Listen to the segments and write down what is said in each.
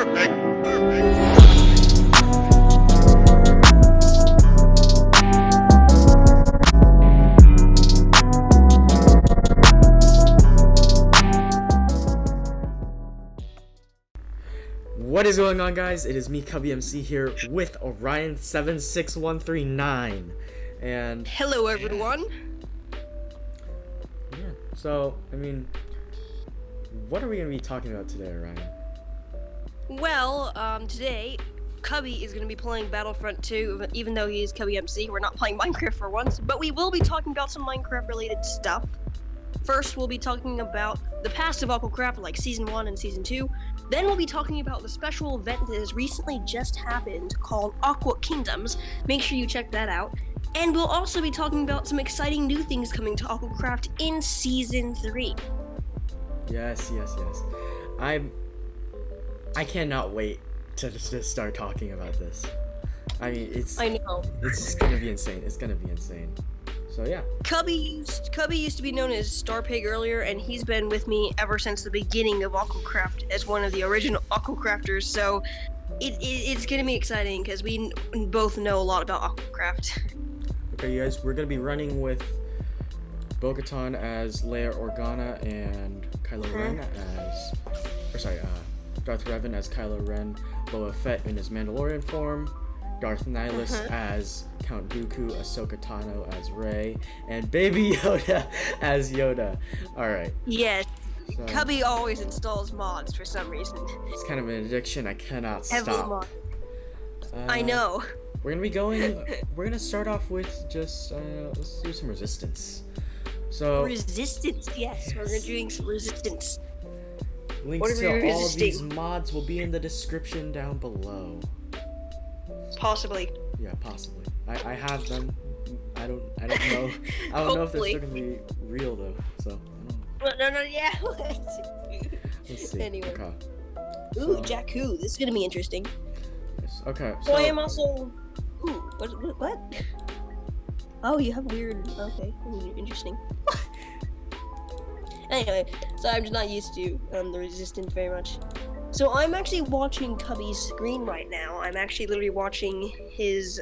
What is going on, guys? It is me, Kubbymc, here with Orion76139, and hello, everyone. Yeah. So, I mean, what are we gonna be talking about today, Orion? Well, today, Cubby is going to be playing Battlefront 2, even though he is Kubbymc. We're not playing Minecraft for once, but we will be talking about some Minecraft-related stuff. First, we'll be talking about the past of AquaCraft, like Season 1 and Season 2. Then we'll be talking about the special event that has recently just happened called Aquakingdoms. Make sure you check that out. And we'll also be talking about some exciting new things coming to AquaCraft in Season 3. Yes. I cannot wait to start talking about this. I mean, I know. It's gonna be insane. It's gonna be insane. So yeah. Cubby used to be known as Star Pig earlier, and he's been with me ever since the beginning of AquaCraft as one of the original AquaCrafters. So it's gonna be exciting because we both know a lot about AquaCraft. Okay, you guys, we're gonna be running with Bo-Katan as Leia Organa and Kylo Ren as, Darth Revan as Kylo Ren, Boba Fett in his Mandalorian form, Darth Nihilus as Count Dooku, Ahsoka Tano as Rey, and Baby Yoda as Yoda. Alright. Yes. So, Cubby always installs mods for some reason. It's kind of an addiction. I cannot stop. I know. We're gonna start off with just, let's do some resistance. So. Resistance, yes. We're doing some resistance. Links to all of these mods will be in the description down below. Possibly. Yeah, possibly. I have them. I don't know. I don't know if they're still gonna be real though. So. No. Yeah. Let's see. Anyway. Okay. Ooh, Jakku. This is gonna be interesting. Yes. Okay. So I am also. Ooh. What? Oh, you have weird. Okay. Interesting. Anyway, so I'm just not used to the resistance very much. So I'm actually watching Cubby's screen right now. I'm actually literally watching his,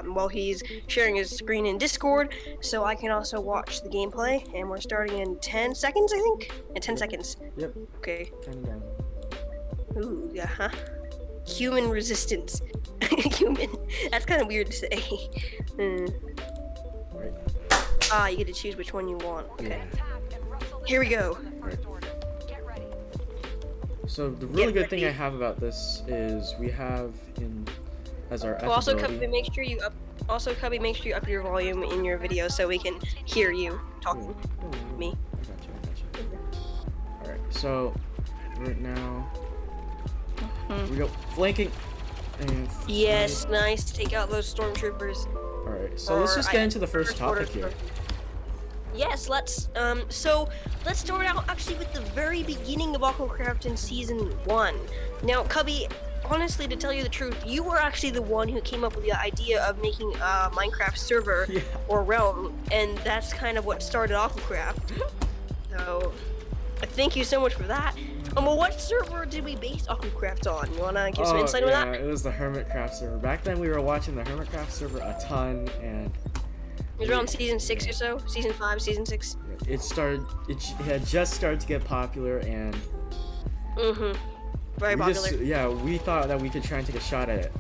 while he's sharing his screen in Discord, so I can also watch the gameplay, and we're starting in 10 seconds, I think? In 10 seconds. Yep. Okay. Turn down. Ooh, yeah, Human resistance. Human. That's kind of weird to say. Right. Ah, you get to choose which one you want. Okay. Yeah. Here we go. Right. So the really good thing I have about this is we have as our F also, ability. Cubby, make sure you up your volume in your video so we can hear you talking to me. I got you. All right. So right now we go flanking. And yes, nice. Take out those stormtroopers. All right. So let's just get into the first topic here. Yes, let's start out actually with the very beginning of AquaCraft in Season 1. Now, Cubby, honestly, to tell you the truth, you were actually the one who came up with the idea of making a Minecraft server or realm, and that's kind of what started AquaCraft. So, thank you so much for that. Well, what server did we base AquaCraft on? You wanna give some insight on that? Yeah, it was the Hermitcraft server. Back then, we were watching the Hermitcraft server a ton, and it was around Season 6 or so? Season 5, Season 6? It had just started to get popular, and very popular. We thought that we could try and take a shot at it.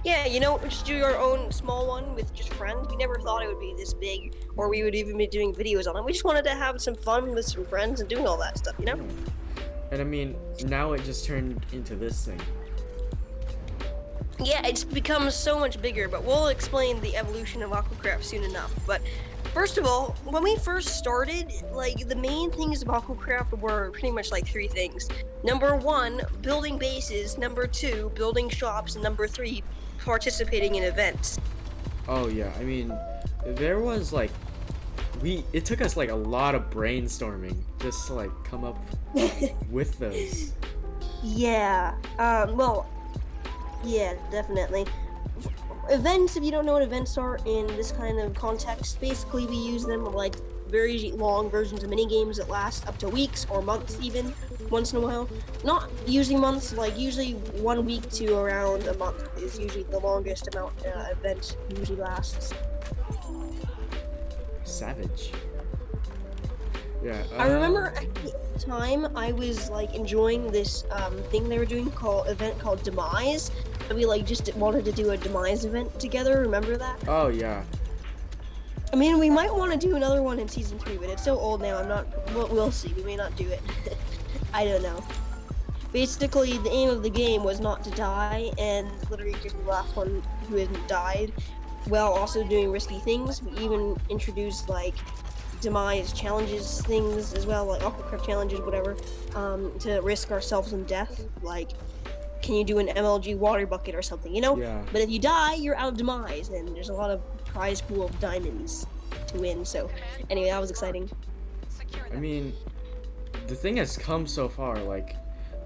Yeah, just do our own small one with just friends. We never thought it would be this big, or we would even be doing videos on it. We just wanted to have some fun with some friends and doing all that stuff, Yeah. And I mean, now it just turned into this thing. Yeah, it's become so much bigger, but we'll explain the evolution of AquaCraft soon enough. But first of all, when we first started, the main things of AquaCraft were pretty much three things. Number 1, building bases. Number 2, building shops. And number 3, participating in events. Oh yeah, I mean, there was it took us a lot of brainstorming just to come up with those. Yeah, yeah, definitely. Events, if you don't know what events are in this kind of context, basically we use them very long versions of mini games that last up to weeks or months even, once in a while. Not usually months, like usually 1 week to around a month is usually the longest amount event usually lasts. Savage. Yeah. I remember at the time I was like enjoying this thing they were doing event called Demise. And we like just wanted to do a Demise event together. Remember that? Oh yeah. I mean, we might want to do another one in season 3, but it's so old now. We'll see. We may not do it. I don't know. Basically, the aim of the game was not to die, and literally just the last one who hadn't died, while also doing risky things. We even introduced like Demise challenges things as well, like AquaCraft challenges, whatever, to risk ourselves in death. Like, can you do an MLG water bucket or something, you know? Yeah. But if you die, you're out of Demise, and there's a lot of prize pool of diamonds to win. So, anyway, that was exciting. I mean, the thing has come so far. Like,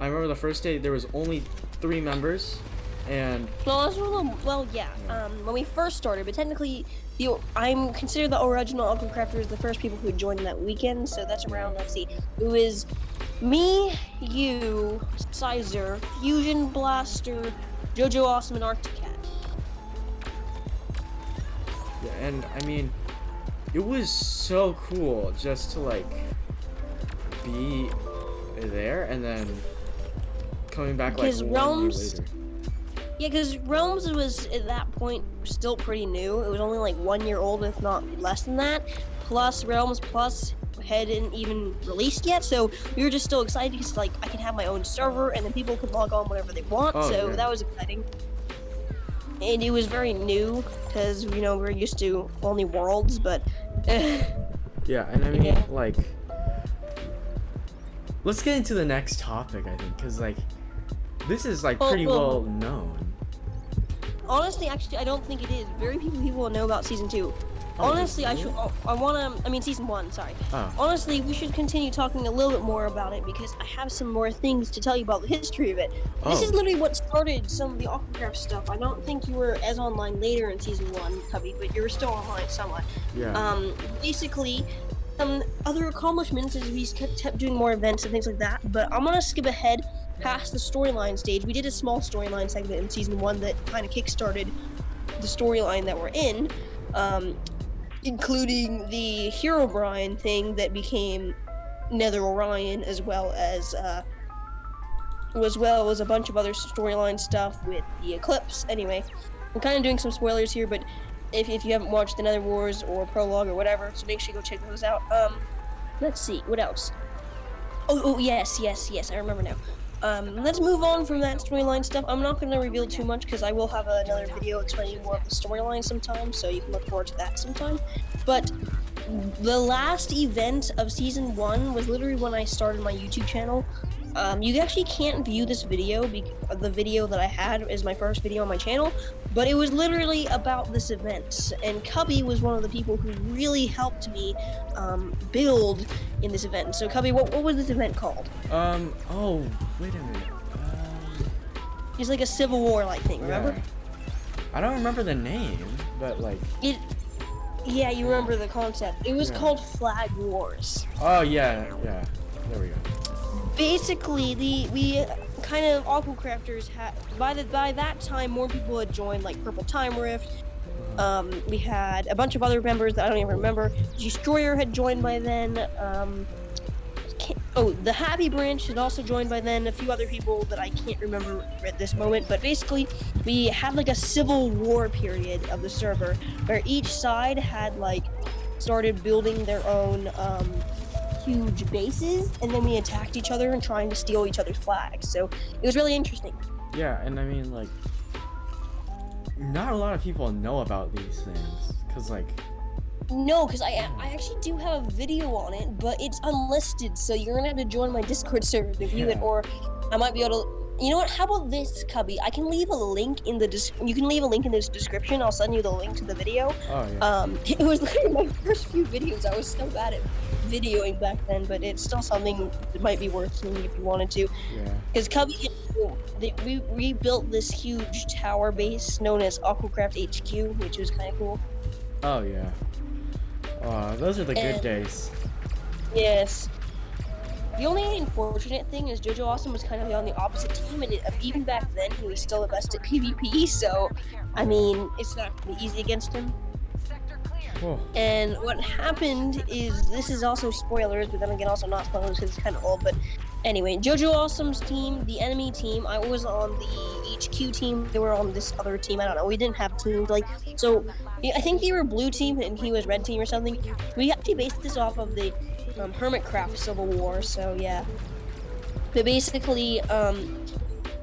I remember the first day there was only 3 members, and Well, yeah. When we first started, but technically, I'm considered the original AquaCrafters, the first people who joined that weekend. So that's around. Let's see, it was me, you, Sizer, Fusion Blaster, JoJo Awesome, and Arcticat. yeah, and I mean, it was so cool just to like be there and then coming back like 1 year later. Yeah, because Realms was at that point still pretty new. It was only like 1 year old, if not less than that. Plus Realms Plus hadn't even released yet, so we were just still excited because like I can have my own server and then people could log on whenever they want. So yeah. that was exciting. And it was very new because we're used to only worlds, but yeah, and I mean Yeah. like, let's get into the next topic, I think, because like this is like pretty well known. Honestly, actually, I don't think it is. Very few people know about season 2. Oh, Honestly, really? I mean season 1, sorry. Oh. Honestly, we should continue talking a little bit more about it because I have some more things to tell you about the history of it. This Oh. is literally what started some of the AquaCraft stuff. I don't think you were as online later in season 1, Cubby, but you were still online somewhat. Yeah. Basically, other accomplishments is we kept doing more events and things like that, but I'm gonna skip ahead past the storyline stage. We did a small storyline segment in season 1 that kind of kickstarted the storyline that we're in, including the Herobrine thing that became Nether Orion, as well as a bunch of other storyline stuff with the Eclipse. Anyway, I'm kind of doing some spoilers here, but if you haven't watched the Nether Wars or Prologue or whatever, so make sure you go check those out. Let's see, what else? Oh, yes, I remember now. Let's move on from that storyline stuff. I'm not going to reveal too much because I will have another video explaining more of the storyline sometime, so you can look forward to that sometime. But the last event of season 1 was literally when I started my YouTube channel. You actually can't view this video, the video that I had is my first video on my channel, but it was literally about this event, and Cubby was one of the people who really helped me build in this event. So Cubby, what was this event called? Oh, wait a minute. It's like a Civil War like thing, remember? Yeah. I don't remember the name, but like Yeah, you remember the concept. It was called Flag Wars. Oh yeah, there we go. Basically, we kind of AquaCrafters had by that time more people had joined, like Purple Time Rift. We had a bunch of other members that I don't even remember. Destroyer had joined by then. The Happy Branch had also joined by then. A few other people that I can't remember at this moment. But basically, we had like a civil war period of the server where each side had like started building their own huge bases, and then we attacked each other and trying to steal each other's flags. So it was really interesting. Yeah, and I mean like, not a lot of people know about these things, cause like. No, because I actually do have a video on it, but it's unlisted, so you're gonna have to join my Discord server to view it, or I might be able to. You know what? How about this, Cubby? I can leave a link in the you can leave a link in this description. I'll send you the link to the video. Oh yeah. It was literally my first few videos. I was so bad at videoing back then, but it's still something that might be worth seeing if you wanted to. Yeah. Because Cubby, we rebuilt this huge tower base known as AquaCraft HQ, which was kind of cool. Oh yeah. Those are the good And- days. Yes. The only unfortunate thing is JoJo Awesome was kind of on the opposite team, and even back then he was still the best at PvP. So, I mean, it's not gonna be easy against him. Oh. And what happened is, this is also spoilers, but then again also not spoilers because it's kind of old. But anyway, JoJo Awesome's team, the enemy team, I was on the HQ team. They were on this other team. I don't know. We didn't have teams so. I think they were blue team and he was red team or something. We actually based this off of the Hermitcraft Civil War. So yeah. But basically,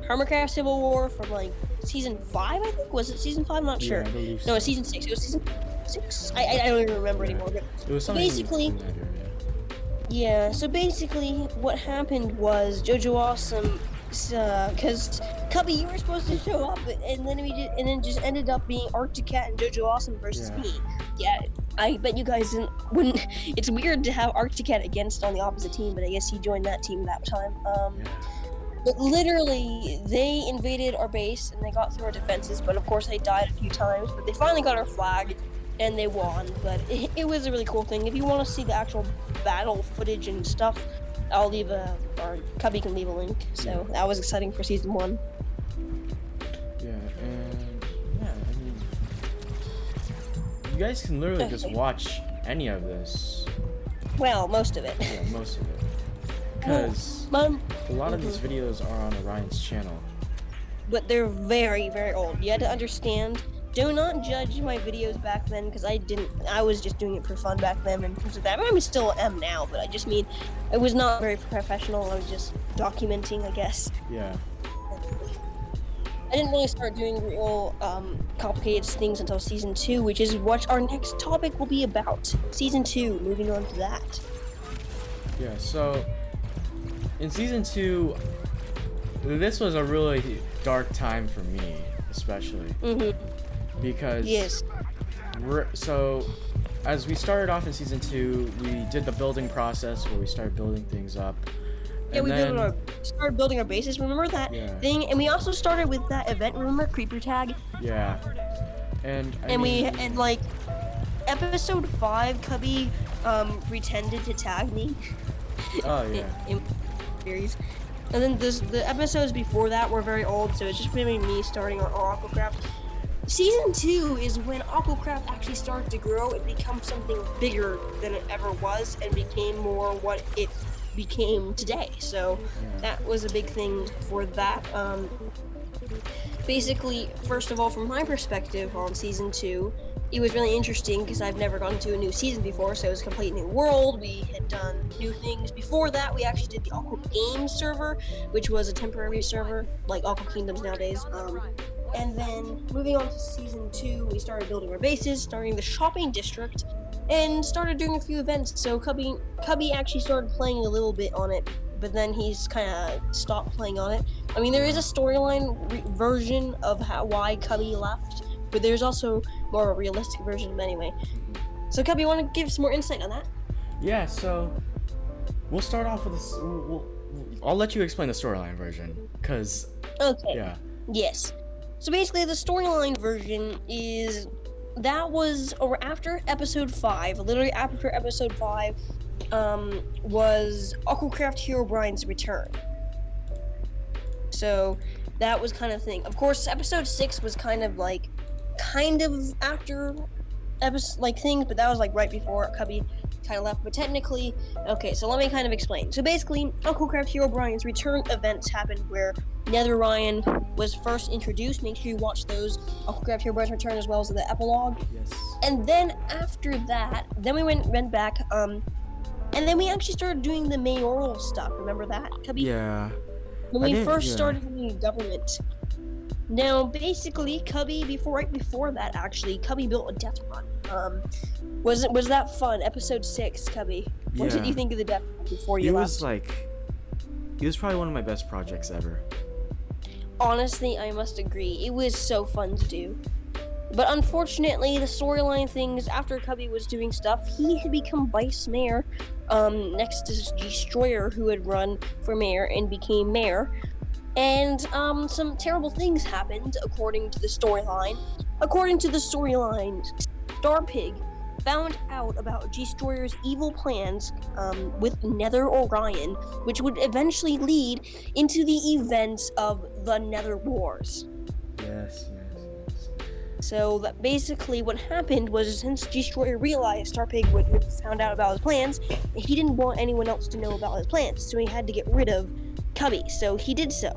Hermitcraft Civil War from like season 5, I think. Was it season 5? I'm not sure. I believe No, so. it's season 6. It was season 6. I don't even remember anymore. But It was something basically, in that area. yeah. So basically, what happened was JoJo Awesome, because Cubby, you were supposed to show up, and then and then just ended up being Arctic Cat and JoJo Awesome versus Yeah. me. Yeah. I bet you guys wouldn't. It's weird to have Arctic Cat against on the opposite team, but I guess he joined that team that time. Yeah. But literally, they invaded our base and they got through our defenses. But of course, they died a few times. But they finally got our flag, and they won. But it was a really cool thing. If you want to see the actual battle footage and stuff, I'll leave or Cubby can leave a link. So that was exciting for season 1. Yeah, and yeah, I mean, you guys can literally just watch any of this. Well, most of it. Yeah, most of it. Because a lot of these videos are on Orion's channel. But they're very, very old. You had to understand. Do not judge my videos back then, because I was just doing it for fun back then and things like that. I mean, still am now, but I just mean, it was not very professional. I was just documenting, I guess. Yeah. I didn't really start doing real complicated things until season 2, which is what our next topic will be about. Season 2, moving on to that. Yeah, so in season 2, this was a really dark time for me, especially. Because Yes. so as we started off in season 2, we did the building process where we started building things up. Yeah, And we then, started building our bases. Remember that Yeah. thing? And we also started with that event. Remember Creeper Tag? Yeah. And And like episode 5, Cubby pretended to tag me. Oh yeah. in series. And then the episodes before that were very old, so it's just maybe me starting on AquaCraft. Season 2 is when AquaCraft actually started to grow and become something bigger than it ever was, and became more what it became today. So that was a big thing for that. Basically, first of all, from my perspective on season 2, it was really interesting because I've never gone to a new season before, so it was a complete new world. We had done new things. Before that, we actually did the Aquakingdoms server, which was a temporary server, like Aquakingdoms nowadays. And then, moving on to season 2, we started building our bases, starting the shopping district, and started doing a few events. So Cubby actually started playing a little bit on it, but then he's kind of stopped playing on it. I mean, there is a storyline version of why Cubby left, but there's also more of a realistic version of it anyway. So Cubby, you want to give some more insight on that? Yeah, so we'll start off with this. I'll let you explain the storyline version, cause Okay. yeah. Yes. So basically, the storyline version is that was after episode 5. Literally after episode 5, was AquaCraft Herobrine's return. So that was kind of thing. Of course, episode 6 was kind of after episode things, but that was like right before Cubby kind of left. But technically, okay, so let me kind of explain. So basically, AquaCraft Herobrine's return events happened where Nether Ryan was first introduced. Make sure you watch those, AquaCraft Herobrine's return, as well as the epilogue. Yes. And then after that, then we went back, and then we actually started doing the mayoral stuff. Remember that, Cubby? Yeah. When I we didn't- first yeah. started the government. Now, basically, Cubby, right before that, actually, Cubby built a death run. Was that fun? Episode 6, Cubby. What did Yeah. you think of the death run before you left? It was probably one of my best projects ever. Honestly, I must agree. It was so fun to do. But unfortunately, the storyline things, after Cubby was doing stuff, he had become vice mayor, next to Destroyer, who had run for mayor and became mayor. And some terrible things happened, according to the storyline. According to the storyline, Starpig found out about Destroyer's evil plans with Nether Orion, which would eventually lead into the events of the Nether Wars. Yes. So that basically what happened was, since Destroyer realized Starpig would found out about his plans, he didn't want anyone else to know about his plans, so he had to get rid of Kubby. So he did so,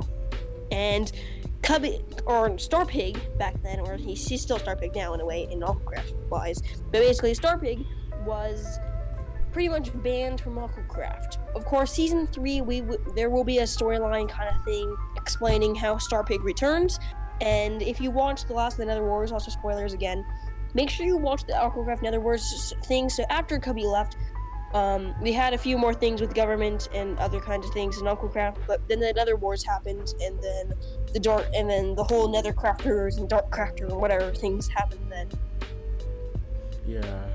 and Kubby, or Starpig back then, or he's still Starpig now in a way, in AquaCraft wise, but basically Starpig was pretty much banned from AquaCraft. Of course, season 3, there will be a storyline kind of thing explaining how Starpig returns. And if you watch the last of the Nether Wars, also spoilers again, make sure you watch the AquaCraft Nether Wars thing. So after Kubby left, we had a few more things with government and other kinds of things in AquaCraft, but then the Nether Wars happened, and then the whole Nether Crafters and Dark Crafter or whatever things happened then. Yeah,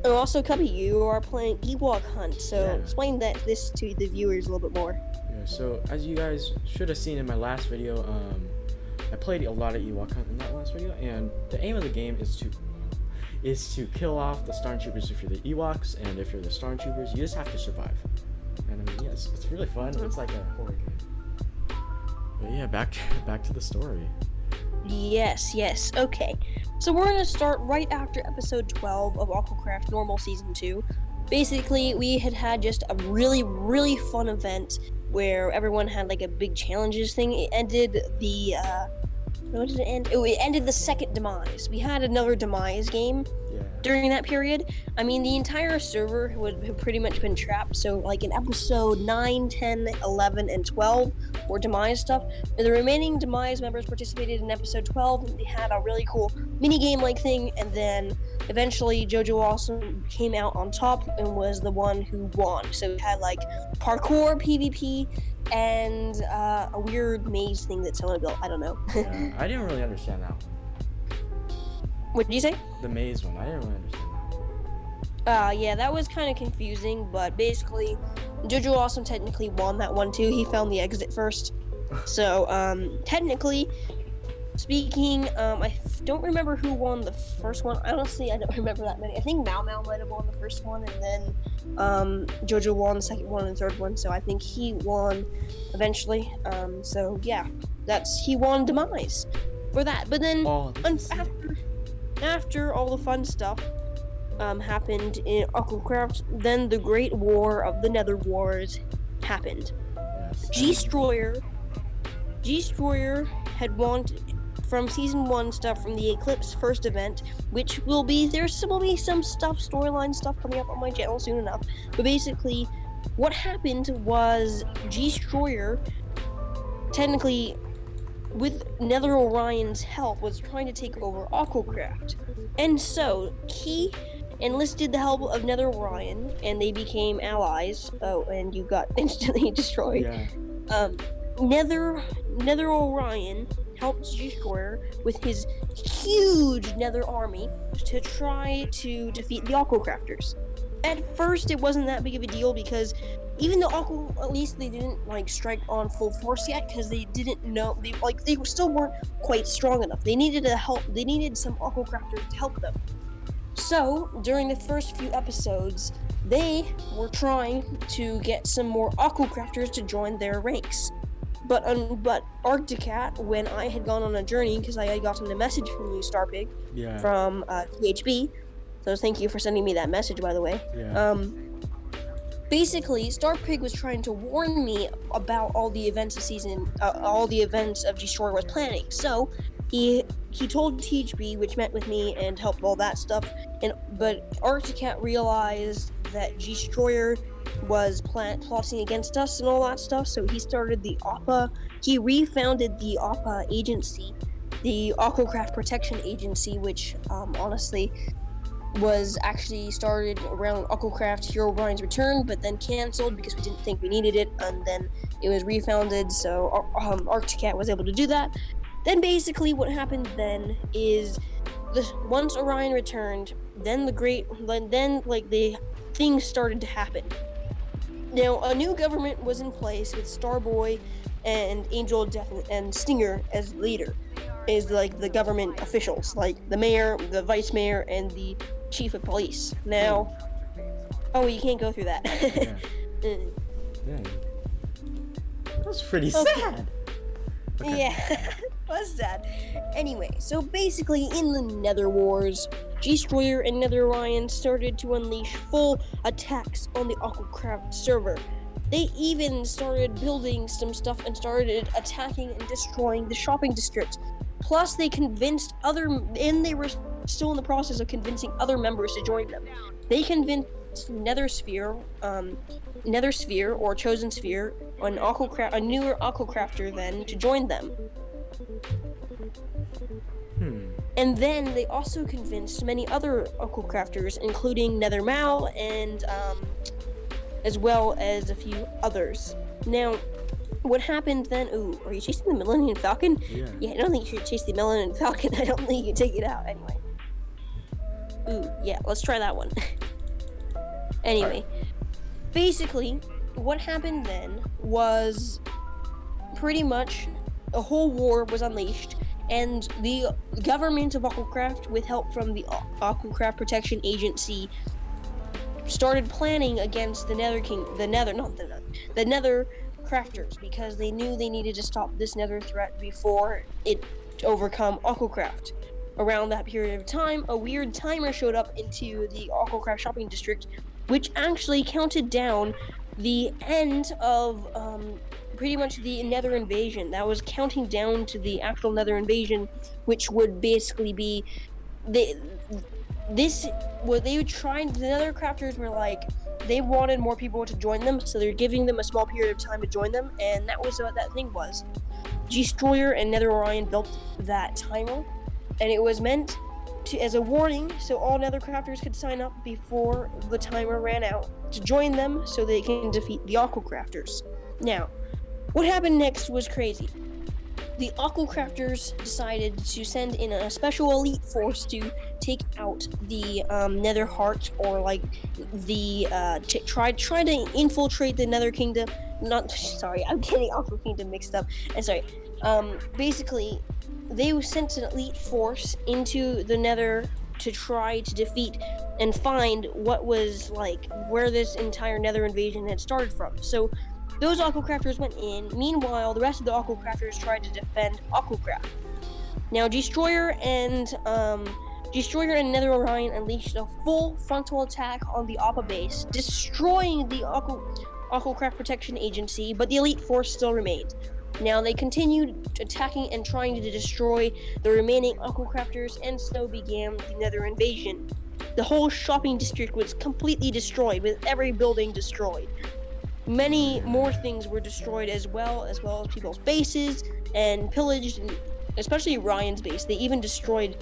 and also, Kubby, you are playing Ewok Hunt, so explain this to the viewers a little bit more. Yeah, so as you guys should have seen in my last video, I played a lot of Ewok Hunt in that last video, and the aim of the game is to kill off the Stormtroopers if you're the Ewoks, and if you're the Stormtroopers, you just have to survive. And I mean, yes, it's really fun. It's like a horror game. But yeah, back to the story. Yes. Okay. So we're gonna start right after episode 12 of AquaCraft Normal Season 2. Basically, we had just a really, really fun event where everyone had like a big challenges thing. It ended the what did it end? It ended the second demise. We had another demise game during that period. I mean, the entire server would have pretty much been trapped. So like in episode 9, 10, 11, and 12 were demise stuff. And the remaining demise members participated in episode 12, and they had a really cool mini game like thing. And then eventually JoJo Awesome came out on top and was the one who won. So we had like parkour, PvP, and a weird maze thing that someone built. I don't know. Yeah, I didn't really understand that one. What did you say? The maze one. I didn't really understand that. Yeah, that was kind of confusing, but basically, JoJo Awesome technically won that one too. He found the exit first. So, technically speaking, I don't remember who won the first one. Honestly, I don't remember that many. I think Mao might have won the first one, and then JoJo won the second one and third one. So I think he won eventually. So yeah, he won demise for that. But then after all the fun stuff happened in AquaCraft, then the Great War of the Nether Wars happened. Yes. Destroyer had won from season 1 stuff from the Eclipse first event, which there will be some storyline stuff coming up on my channel soon enough. But basically, what happened was Destroyer, technically, with Nether Orion's help, was trying to take over AquaCraft. And so, he enlisted the help of Nether Orion, and they became allies. Oh, and you got instantly destroyed. Yeah. Nether Orion helped Destroyer with his huge Nether army to try to defeat the AquaCrafters. At first, it wasn't that big of a deal because even though at least they didn't strike on full force yet, because they didn't know they still weren't quite strong enough. They needed some AquaCrafters to help them. So during the first few episodes, they were trying to get some more AquaCrafters to join their ranks. But Arcticat, when I had gone on a journey, because I had gotten a message from you, Starpig, from THB, so thank you for sending me that message, by the way. Yeah. Basically, Starpig was trying to warn me about all the events of Destroyer was planning. So he told THB, which met with me and helped all that stuff. But Arcticat realized that Destroyer was plotting against us and all that stuff, so he started the APA. He refounded the APA agency, the AquaCraft Protection Agency, which honestly was actually started around AquaCraft Hero Brian's return, but then canceled because we didn't think we needed it, and then it was refounded, so Arcticat was able to do that. Then basically what happened then is, once Orion returned, then the things started to happen. Now, a new government was in place with Starboy and Angel Death and Stinger as leader. is like the government officials, like the mayor, the vice mayor, and the chief of police. Now, oh, you can't go through that. Yeah. Yeah. That's pretty sad. Okay. Yeah, was sad. Anyway, so basically in the Nether Wars, Destroyer and Nether Orion started to unleash full attacks on the AquaCraft server. They even started building some stuff and started attacking and destroying the shopping district. Plus, they convinced they were still in the process of convincing other members to join them. They convinced Nether Sphere or Chosen Sphere, a newer AquaCrafter then, to join them. And then they also convinced many other AquaCrafters, including Nether Mal and as well as a few others. Now, what happened then? Ooh, are you chasing the Millennium Falcon? Yeah. I don't think you should chase the Millennium Falcon. I don't think you can take it out anyway. Ooh, yeah, let's try that one. Anyway, basically, what happened then was pretty much a whole war was unleashed, and the government of AquaCraft, with help from the AquaCraft Protection Agency, started planning against the Nether Crafters, because they knew they needed to stop this Nether threat before it overcome AquaCraft. Around that period of time, a weird timer showed up into the AquaCraft shopping district, which actually counted down the end of pretty much the Nether invasion. That was counting down to the actual Nether invasion, which would basically be the Nether Crafters were like, they wanted more people to join them, so they're giving them a small period of time to join them, and that was what that thing was. Destroyer and Nether Orion built that timer, and it was meant to, as a warning, so all Nether Crafters could sign up before the timer ran out to join them, so they can defeat the AquaCrafters. Now, what happened next was crazy. The AquaCrafters decided to send in a special elite force to take out the Nether Heart, or like the try to infiltrate the Nether Kingdom. Sorry, I'm getting Aqua Kingdom mixed up. And sorry. Basically, they sent an elite force into the Nether to try to defeat and find what was like where this entire Nether invasion had started from. So those AquaCrafters went in. Meanwhile, the rest of the AquaCrafters tried to defend AquaCraft. Now, Destroyer and Nether Orion unleashed a full frontal attack on the Appa base, destroying the AquaCraft Protection Agency, but the elite force still remained. Now, they continued attacking and trying to destroy the remaining AquaCrafters, and so began the Nether invasion. The whole shopping district was completely destroyed, with every building destroyed. Many more things were destroyed as well as people's bases and pillaged, and especially Ryan's base. They even destroyed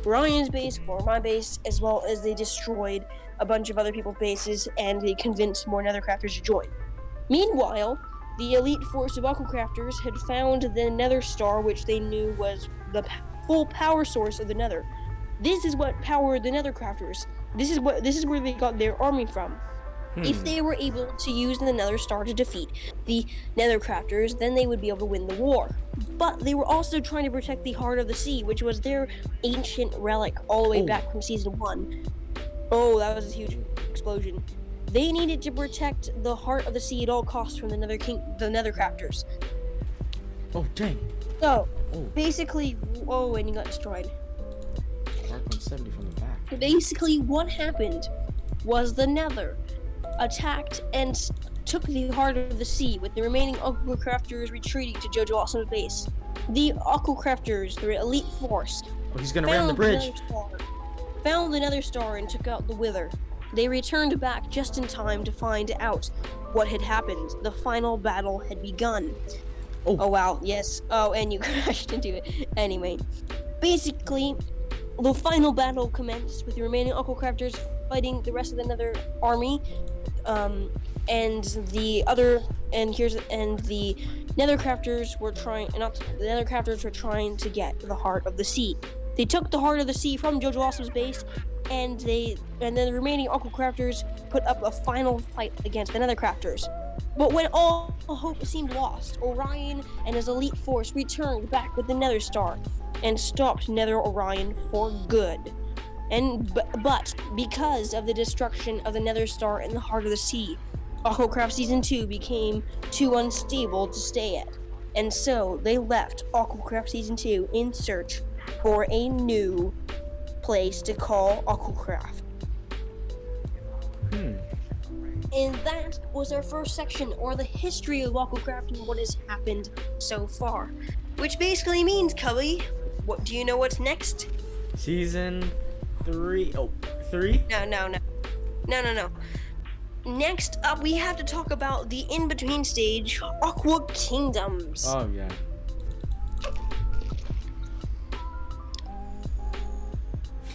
Ryan's base, or my base, as well as they destroyed a bunch of other people's bases, and they convinced more Nethercrafters to join. Meanwhile, the elite force of AquaCrafters had found the Nether Star, which they knew was the full power source of the Nether. This is what powered the Nethercrafters. This is where they got their army from. If they were able to use the Nether Star to defeat the Nethercrafters, then they would be able to win the war. But they were also trying to protect the Heart of the Sea, which was their ancient relic all the way back from Season 1. Oh, that was a huge explosion. They needed to protect the Heart of the Sea at all costs from the Nethercrafters. Oh, dang. So, basically, and he got destroyed. Mark 170 from the back. Basically, what happened was the Nether attacked and took the Heart of the Sea, with the remaining AquaCrafters retreating to Jojo Awesome's base. The AquaCrafters, the elite force, he's gonna ram the bridge. Found the Nether Star and took out the Wither. They returned back just in time to find out what had happened. The final battle had begun. Oh wow, yes. Oh, and you crashed into it. Anyway, basically, the final battle commenced with the remaining AquaCrafters fighting the rest of the Nether army. And the Nethercrafters were trying to get the Heart of the Sea. They took the Heart of the Sea from Jojo Awesome's base, and then the remaining AquaCrafters put up a final fight against the Nethercrafters. But when all hope seemed lost, Orion and his elite force returned back with the Nether Star. and stopped Nether Orion for good. But because of the destruction of the Nether Star in the heart of the sea, AquaCraft Season 2 became too unstable to stay at. And so they left AquaCraft Season 2 in search for a new place to call AquaCraft. And that was our first section, or the history of AquaCraft and what has happened so far. Which basically means, Cubby, what do you know what's next? Season 3. Oh, 3? No. Next up, we have to talk about the in-between stage, Aquakingdoms. Oh, yeah.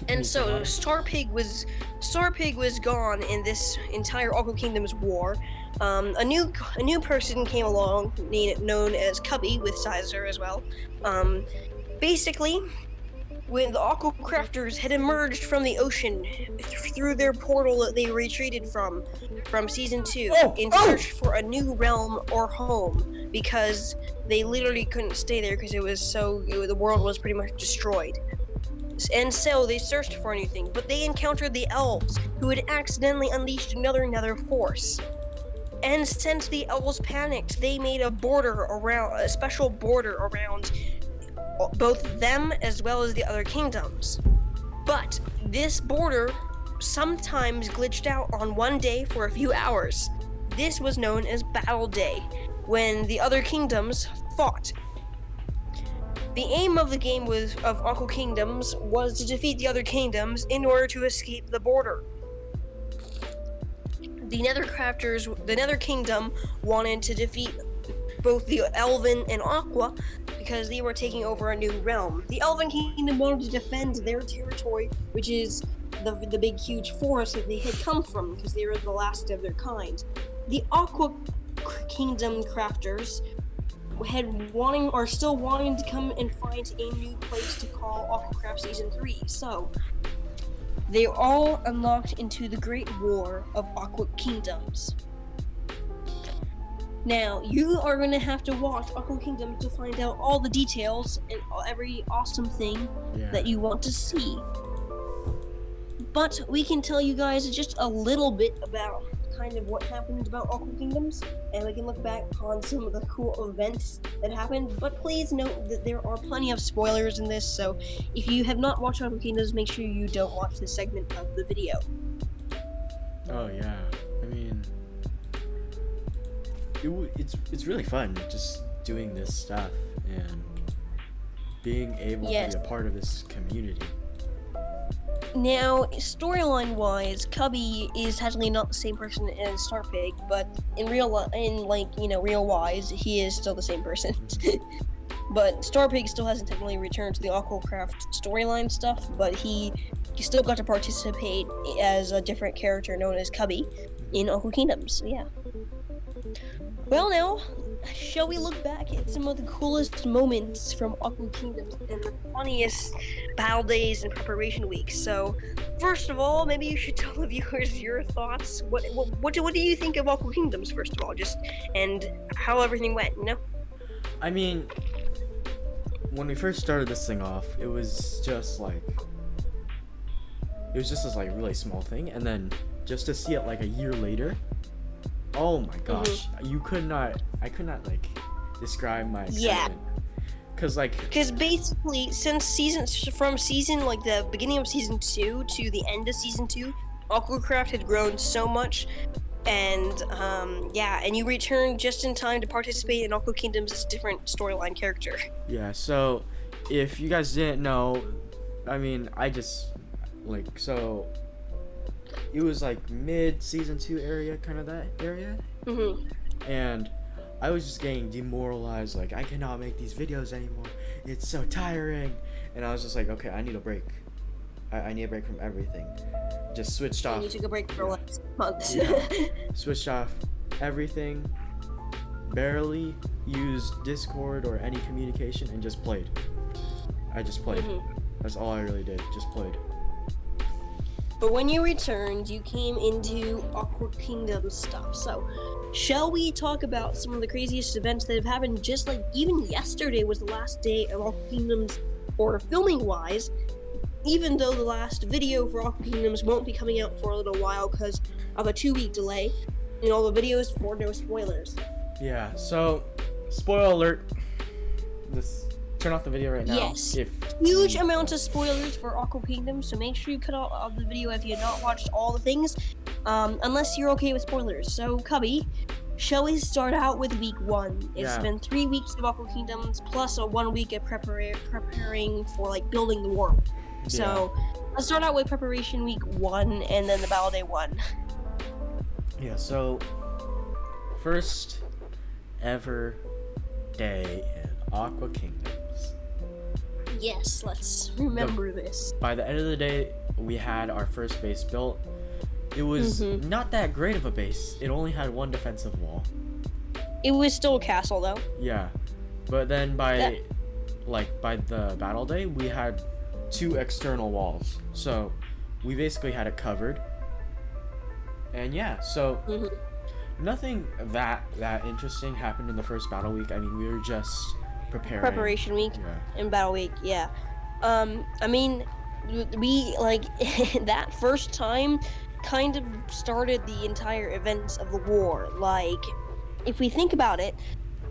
And so Starpig was gone in this entire Aquakingdoms war. A new person came along, known as Cubby, with Sizer as well. Basically, when the AquaCrafters had emerged from the ocean through their portal that they retreated from Season 2 in search for a new realm or home, because they literally couldn't stay there because the world was pretty much destroyed. And so they searched for a new thing, but they encountered the elves, who had accidentally unleashed another Nether force. And since the elves panicked, they made a special border around both them as well as the other kingdoms. But this border sometimes glitched out on one day for a few hours. This was known as Battle Day, when the other kingdoms fought. The aim of the game of Aquakingdoms was to defeat the other kingdoms in order to escape the border. The Nether Kingdom wanted to defeat both the Elven and Aqua because they were taking over a new realm. The Elven Kingdom wanted to defend their territory, which is the big huge forest that they had come from, because they were the last of their kind. The Aqua Kingdom crafters are still wanting to come and find a new place to call AquaCraft Season 3. So they all unlocked into the Great War of Aquakingdoms. Now, you are going to have to watch Aquakingdoms to find out all the details and every awesome thing that you want to see. But we can tell you guys just a little bit about kind of what happened about Aquakingdoms, and we can look back on some of the cool events that happened. But please note that there are plenty of spoilers in this, so if you have not watched Aquakingdoms, make sure you don't watch this segment of the video. Oh yeah, I mean, it's really fun just doing this stuff and being able to be a part of this community. Now, storyline-wise, Cubby is technically not the same person as Starpig, but in real-wise, he is still the same person. But Starpig still hasn't technically returned to the AquaCraft storyline stuff, but he still got to participate as a different character known as Cubby in Aquakingdoms. So yeah. Well, now, shall we look back at some of the coolest moments from Aquakingdoms and the funniest battle days and preparation weeks? So, first of all, maybe you should tell the viewers your thoughts. What do you think of Aquakingdoms, first of all, and how everything went, you know? I mean, when we first started this thing off, it was just this really small thing, and then just to see it like a year later, oh my gosh, I could not describe my excitement. Because basically, from the beginning of season 2 to the end of season 2, AquaCraft had grown so much, and and you returned just in time to participate in Aquakingdoms as a different storyline character. Yeah, so if you guys didn't know, I mean, it was like mid season 2 area, kind of that area. And I was just getting demoralized, like I cannot make these videos anymore, it's so tiring. And I was just like, okay, I need a break. I need a break from everything. Just switched off. And you took a break for like months. Switched off everything, barely used Discord or any communication, and just played. I just played. That's all I really did, just played. But when you returned, you came into Aquakingdoms stuff. So, shall we talk about some of the craziest events that have happened? Just like even yesterday was the last day of Aquakingdoms or filming-wise, even though the last video for Aquakingdoms won't be coming out for a little while because of a 2-week delay in all the videos for no spoilers. Yeah, so, spoiler alert. Just turn off the video right now. Yes. Huge amounts of spoilers for Aquakingdoms, so make sure you cut out the video if you have not watched all the things, unless you're okay with spoilers. So, Cubby, shall we start out with week 1? It's been 3 weeks of Aquakingdoms plus a 1 week of preparing for like building the world. So let's start out with preparation week 1 and then the battle day 1. Yeah, so first ever day in Aquakingdoms. Yes, let's remember this. By the end of the day, we had our first base built. It was not that great of a base. It only had 1 defensive wall. It was still a castle though. Yeah, but then by the battle day, we had 2 external walls. So we basically had it covered. And yeah, so nothing that interesting happened in the first battle week. I mean, we were just preparing. Preparation week and battle week, yeah. I mean, we like that first time kind of started the entire events of the war. Like, if we think about it,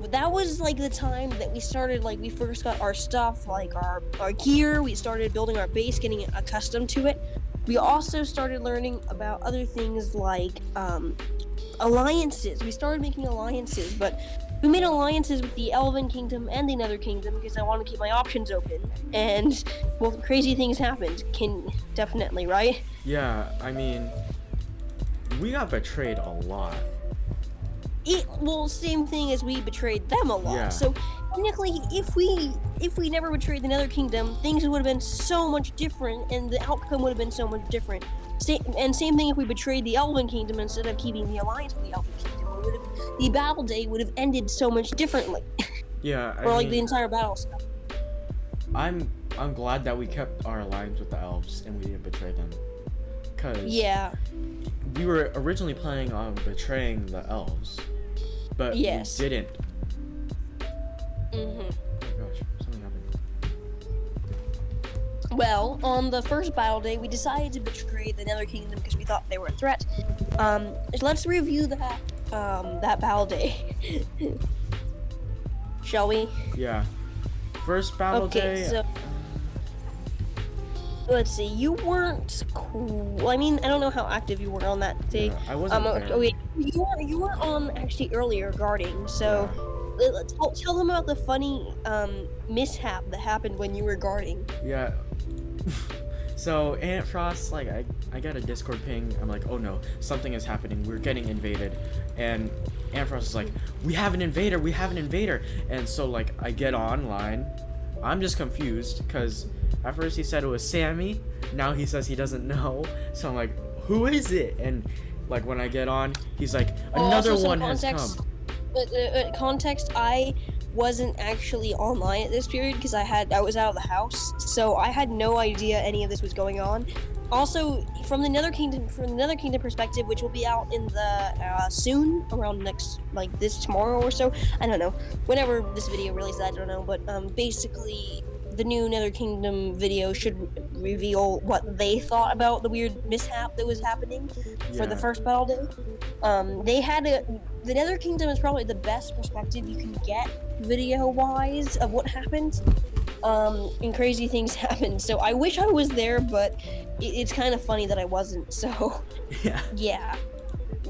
that was like the time that we started, like, we first got our stuff, like our gear. We started building our base, getting accustomed to it. We also started learning about other things like alliances. We started making alliances, but we made alliances with the Elven Kingdom and the Nether Kingdom because I want to keep my options open. And, well, crazy things happened. Definitely, right? Yeah, I mean, we got betrayed a lot. Well, same thing as we betrayed them a lot. Yeah. So technically, if we never betrayed the Nether Kingdom, things would have been so much different, and the outcome would have been so much different. Same thing if we betrayed the Elven Kingdom instead of keeping the alliance with the Elven Kingdom. The battle day would have ended so much differently. Yeah. Or like the entire battle stuff. I'm glad that we kept our alliance with the elves and we didn't betray them. Cause we were originally planning on betraying the elves, but we didn't. Oh my gosh, something happened. Well, on the first battle day, we decided to betray the Nether Kingdom because we thought they were a threat. Let's review that battle day. Shall we? Yeah. First battle day. So, let's see. You weren't cool. I mean, I don't know how active you were on that day. Yeah, I wasn't there. Okay, you were on actually earlier guarding. So let's tell them about the funny mishap that happened when you were guarding. Yeah. So Aunt Frost, like, I got a Discord ping. I'm like, oh no, something is happening. We're getting invaded. And Aunt Frost is like, we have an invader. And so, like, I get online. I'm just confused because at first he said it was Sammy. Now he says he doesn't know. So I'm like, who is it? And like when I get on, he's like, another one has come. Context, I wasn't actually online at this period because I was out of the house, so I had no idea any of this was going on. Also, from the Nether Kingdom perspective, which will be out in the soon, around next, like this tomorrow or so, I don't know, whenever this video releases, I don't know, but basically the new Nether Kingdom video should reveal what they thought about the weird mishap that was happening for the first battle day. The Nether Kingdom is probably the best perspective you can get video-wise of what happened. And crazy things happened. So I wish I was there, but it's kind of funny that I wasn't. So yeah.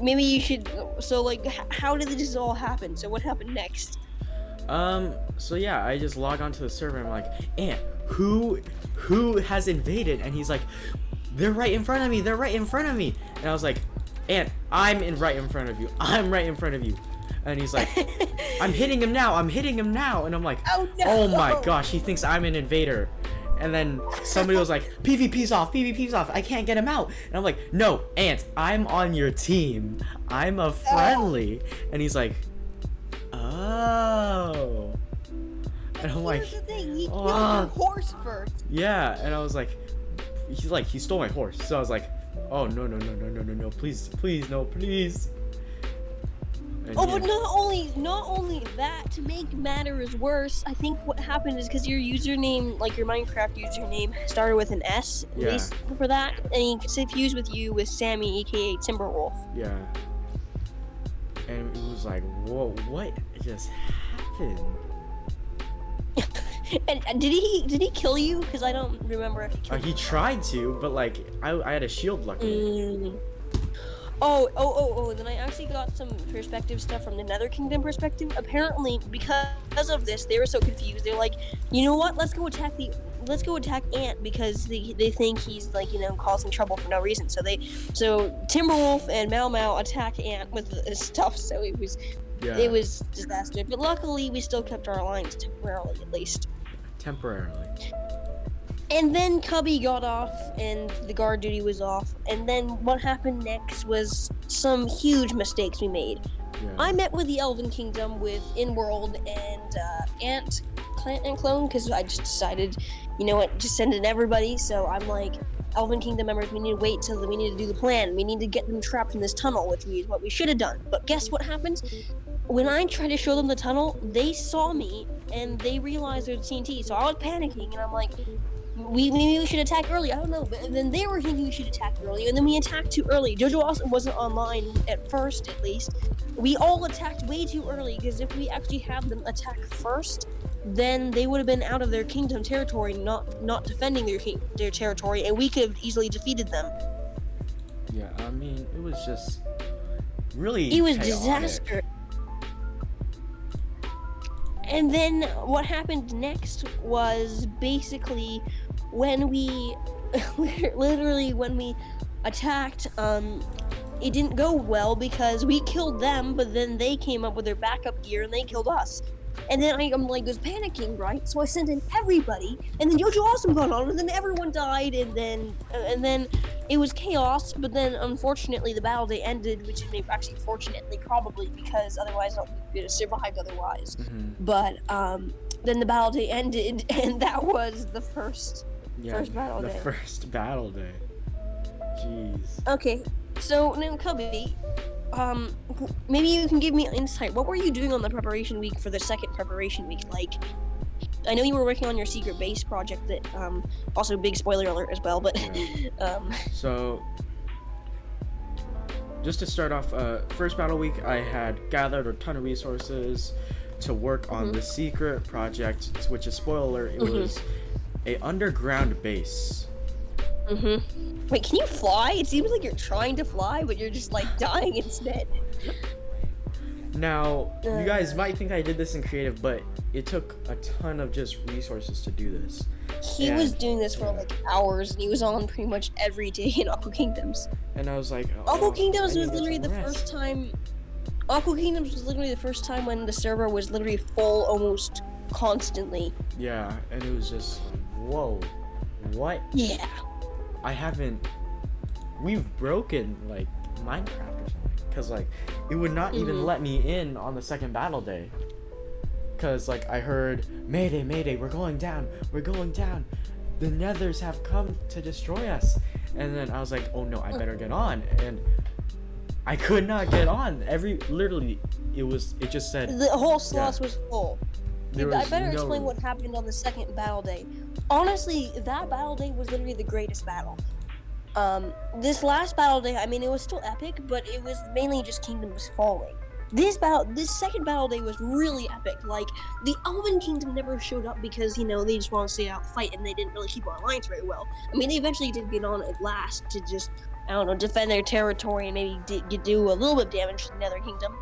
Maybe you should. So like, how did this all happen? So what happened next? So yeah, I just log onto the server and I'm like, Aunt, who has invaded? And he's like, they're right in front of me. And I was like, Aunt, I'm right in front of you. And he's like, I'm hitting him now. And I'm like, oh no! Oh my gosh, he thinks I'm an invader. And then somebody was like, PvP's off. I can't get him out. And I'm like, no, Aunt, I'm on your team. I'm a friendly. And he's like, oh. And I'm like, here's the thing, he killed your horse first. Yeah, and I was like, he stole my horse. So I was like, oh no, please, no, please. And Oh, but not only that, to make matters worse, I think what happened is because your username, like your Minecraft username, started with an S, at Yeah. least for that, and he confused with you with Sammy, aka Timberwolf. Yeah. And it was like, whoa, what just happened? And did he kill you? Because I don't remember if he killed you. He tried to, but like I had a shield luckily. Oh, then I actually got some perspective stuff from the Nether Kingdom perspective. Apparently, because of this, they were so confused. They're like, you know what? Let's go attack Ant because they think he's like, causing trouble for no reason. So Timberwolf and Mau Mau attack Ant with this stuff. So it was disaster. But luckily, we still kept our alliance temporarily, at least. Temporarily. And then Cubby got off, and the guard duty was off. And then what happened next was some huge mistakes we made. Yeah. I met with the Elven Kingdom with In-World and Ant Clone, because I just decided, you know what, just send in everybody. So I'm like, Elven Kingdom members, we need to wait till we need to do the plan. We need to get them trapped in this tunnel, which is what we should have done. But guess what happened? When I tried to show them the tunnel, they saw me, and they realized there's TNT. So I was panicking, and I'm like, maybe we should attack early. I don't know. But then they were thinking we should attack early, and then we attacked too early. Jojo also wasn't online at first, at least. We all attacked way too early, because if we actually had them attack first, then they would have been out of their kingdom territory, not defending their territory, and we could have easily defeated them. Yeah, I mean, it was just really It was chaotic. disaster. And then what happened next was basically when we attacked, it didn't go well because we killed them, but then they came up with their backup gear and they killed us. And then I'm like, was panicking, right? So I sent in everybody, and then Jojo Awesome got on, and then everyone died, and then it was chaos. But then unfortunately the battle day ended, which is actually fortunately probably because otherwise we would have survived otherwise. Mm-hmm. But then the battle day ended, and that was the first battle day. The first battle day. Jeez. Okay, so now Cubby, maybe you can give me insight. What were you doing on the preparation week for the second preparation week? Like, I know you were working on your secret base project that, also big spoiler alert as well, but, Yeah. So, just to start off, first battle week, I had gathered a ton of resources to work on the secret project, which is spoiler alert, it was a underground base. Wait, can you fly? It seems like you're trying to fly, but you're just like dying instead. Now, you guys might think I did this in creative, but it took a ton of just resources to do this. He was doing this for like hours, and he was on pretty much every day in Aquakingdoms. And I was like, Aquakingdoms was literally the first time. Aquakingdoms was literally the first time when the server was literally full almost constantly. Yeah, and it was just, whoa, what? Yeah. We've broken like Minecraft or something, because like it would not even let me in on the second battle day, because like I heard mayday, mayday, we're going down, the nethers have come to destroy us. And then I was like, oh no, I better get on, and I could not get on. Literally it just said the whole slot was full. I better no explain what happened on the second battle day. Honestly, that battle day was literally the greatest battle. This last battle day, I mean, it was still epic, but it was mainly just kingdoms falling. This second battle day was really epic. Like, the Elven Kingdom never showed up because, they just wanted to stay out and fight, and they didn't really keep our alliance very well. I mean, they eventually did get on at last to just, defend their territory and maybe do a little bit of damage to the Nether Kingdom.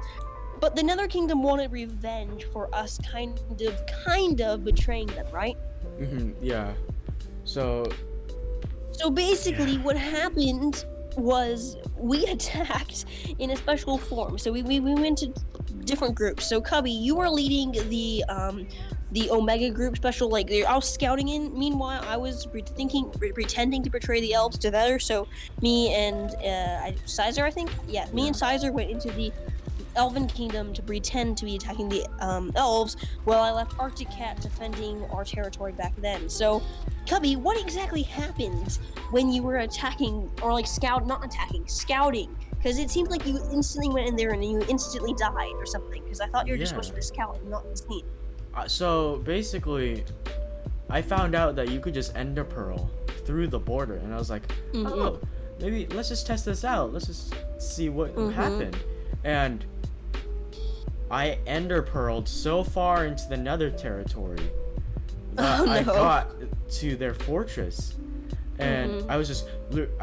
But the Nether Kingdom wanted revenge for us kind of betraying them, right? Yeah. So basically what happened was we attacked in a special form. So we went to different groups. So Cubby, you were leading the Omega group special, like I was scouting in. Meanwhile, I was pretending to betray the elves together. So me and Sizer, I think? Yeah, me and Sizer went into the Elven Kingdom to pretend to be attacking the elves, while I left Arctic Cat defending our territory back then. So, Cubby, what exactly happened when you were attacking, or like scouting Because it seemed like you instantly went in there and you instantly died or something. Because I thought you were just supposed to be a scout and not the scene. So basically, I found out that you could just ender pearl through the border, and I was like, oh, maybe let's just test this out. Let's just see what happened. And I ender pearled so far into the Nether territory that I got to their fortress. And I was just,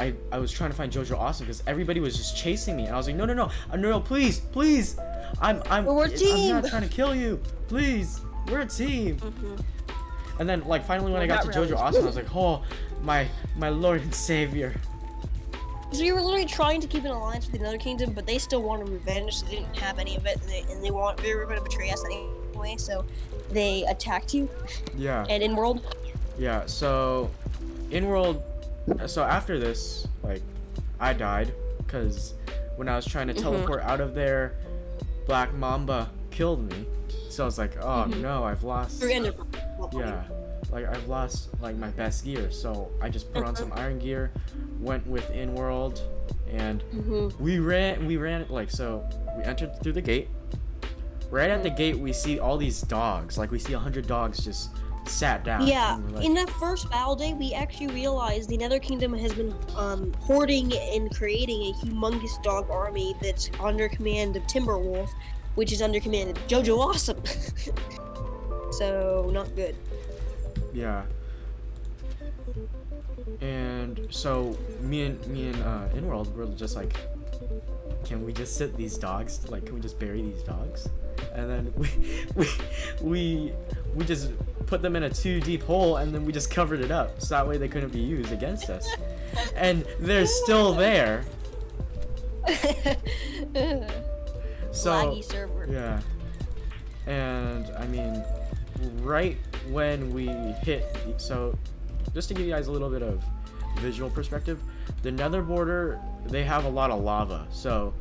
I was trying to find Jojo Awesome because everybody was just chasing me, and I was like, no, please, I'm not trying to kill you, please, we're a team. And then like finally when I got to Jojo Awesome, I was like, oh, my Lord and Savior. So you were literally trying to keep an alliance with the Nether Kingdom, but they still wanted revenge, so they didn't have any of it, and they were going to betray us anyway, so they attacked you. Yeah. And in world. Yeah. So. So after this, like, I died because when I was trying to teleport out of there, Black Mamba killed me. So I was like, oh no, I've lost. Yeah, like I've lost like my best gear. So I just put on some iron gear, went with in-world, and we ran like so. We entered through the gate. Right at the gate, we see all these dogs. Like we see 100 dogs just sat down. Yeah, like, in that first battle day, we actually realized the Nether Kingdom has been hoarding and creating a humongous dog army that's under command of Timberwolf, which is under command of Jojo Awesome. So, not good. Yeah. And so, me and Inworld were just like, can we just sit these dogs? Like, can we just bury these dogs? And then we just put them in a 2 deep hole, and then we just covered it up so that way they couldn't be used against us. And they're still there. So laggy server. Yeah. And I mean, right when we hit, so just to give you guys a little bit of visual perspective, the Nether border, they have a lot of lava. So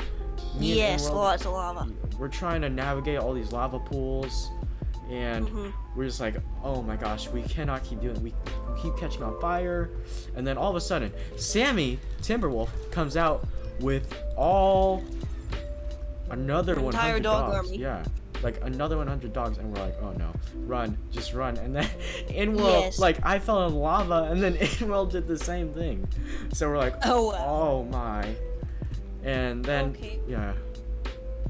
yes, lots of lava. We're trying to navigate all these lava pools, and we're just like, oh my gosh, we cannot keep doing it. We keep catching on fire. And then all of a sudden, Sammy Timberwolf comes out with another 100 dog dogs. army. Yeah, like another 100 dogs, and we're like, oh no, run, just run. And then Inworld, like I fell in lava, and then Inworld did the same thing. So we're like, oh my. And then yeah,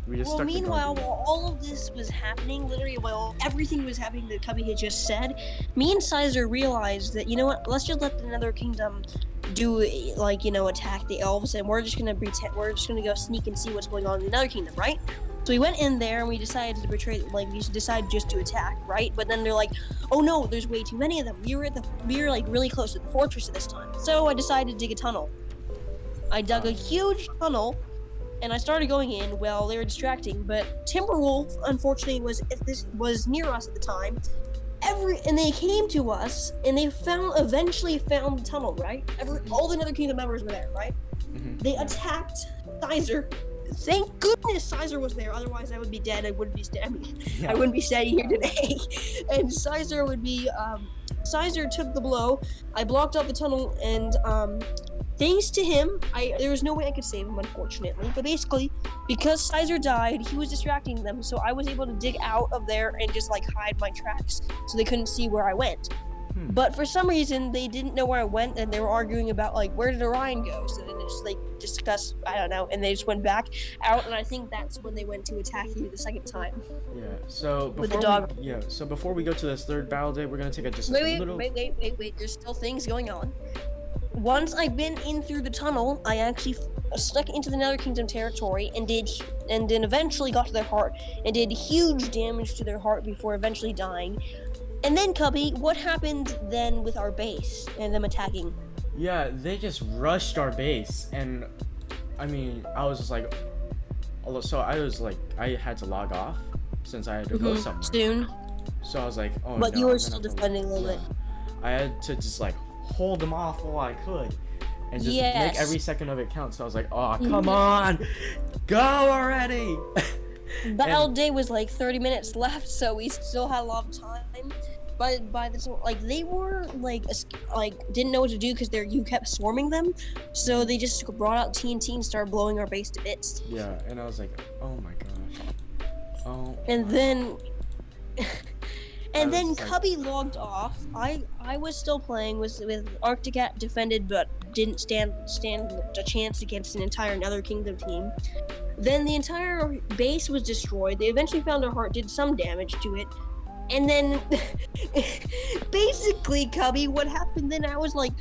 we just stuck meanwhile, while all of this was happening, literally while everything was happening that Cubby had just said, me and Sizer realized that, you know what, let's just let the Nether Kingdom do, like, you know, attack the elves, and we're just gonna go sneak and see what's going on in the Nether Kingdom, right? So we went in there and we decided to betray, like, we decided just to attack, right? But then they're like, oh no, there's way too many of them. We were like really close to the fortress at this time. So I decided to dig a tunnel. I dug a huge tunnel, and I started going in while they were distracting, but Timberwolf, unfortunately, was near us at the time. And they came to us, and they eventually found the tunnel, right? All the Nether Kingdom members were there, right? They attacked Sizer. Thank goodness Sizer was there, otherwise I would be dead. I wouldn't be standing. I wouldn't be standing here today. And Sizer would be. Sizer took the blow. I blocked off the tunnel, and thanks to him, there was no way I could save him, unfortunately. But basically, because Sizer died, he was distracting them, so I was able to dig out of there and just like hide my tracks, so they couldn't see where I went. But for some reason, they didn't know where I went, and they were arguing about like where did Orion go. So then they just like discussed, I don't know, and they just went back out, and I think that's when they went to attack you the second time. Yeah. So before with the dog. So before we go to this third battle day, we're gonna take a Wait. There's still things going on. Once I've been in through the tunnel, I actually stuck into the Nether Kingdom territory and then eventually got to their heart and did huge damage to their heart before eventually dying. And then, Cubby, what happened then with our base and them attacking? Yeah, they just rushed our base, and I mean, I was just like, so I had to log off since I had to go somewhere soon. So I was like, oh no. But you were still defending a little bit. I had to just like hold them off while I could, and just make every second of it count. So I was like, oh come on, go already. Battle day was like 30 minutes left, so we still had a lot of time. by this, like they were like didn't know what to do because you kept swarming them, so they just brought out TNT and started blowing our base to bits. Yeah, and I was like, oh my gosh. Oh. And then and then like... Cubby logged off. I was still playing with Arcticat defended, but didn't stand a chance against an entire Nether Kingdom team. Then the entire base was destroyed. They eventually found a heart, did some damage to it. And then, basically, Cubby, what happened then, I was like,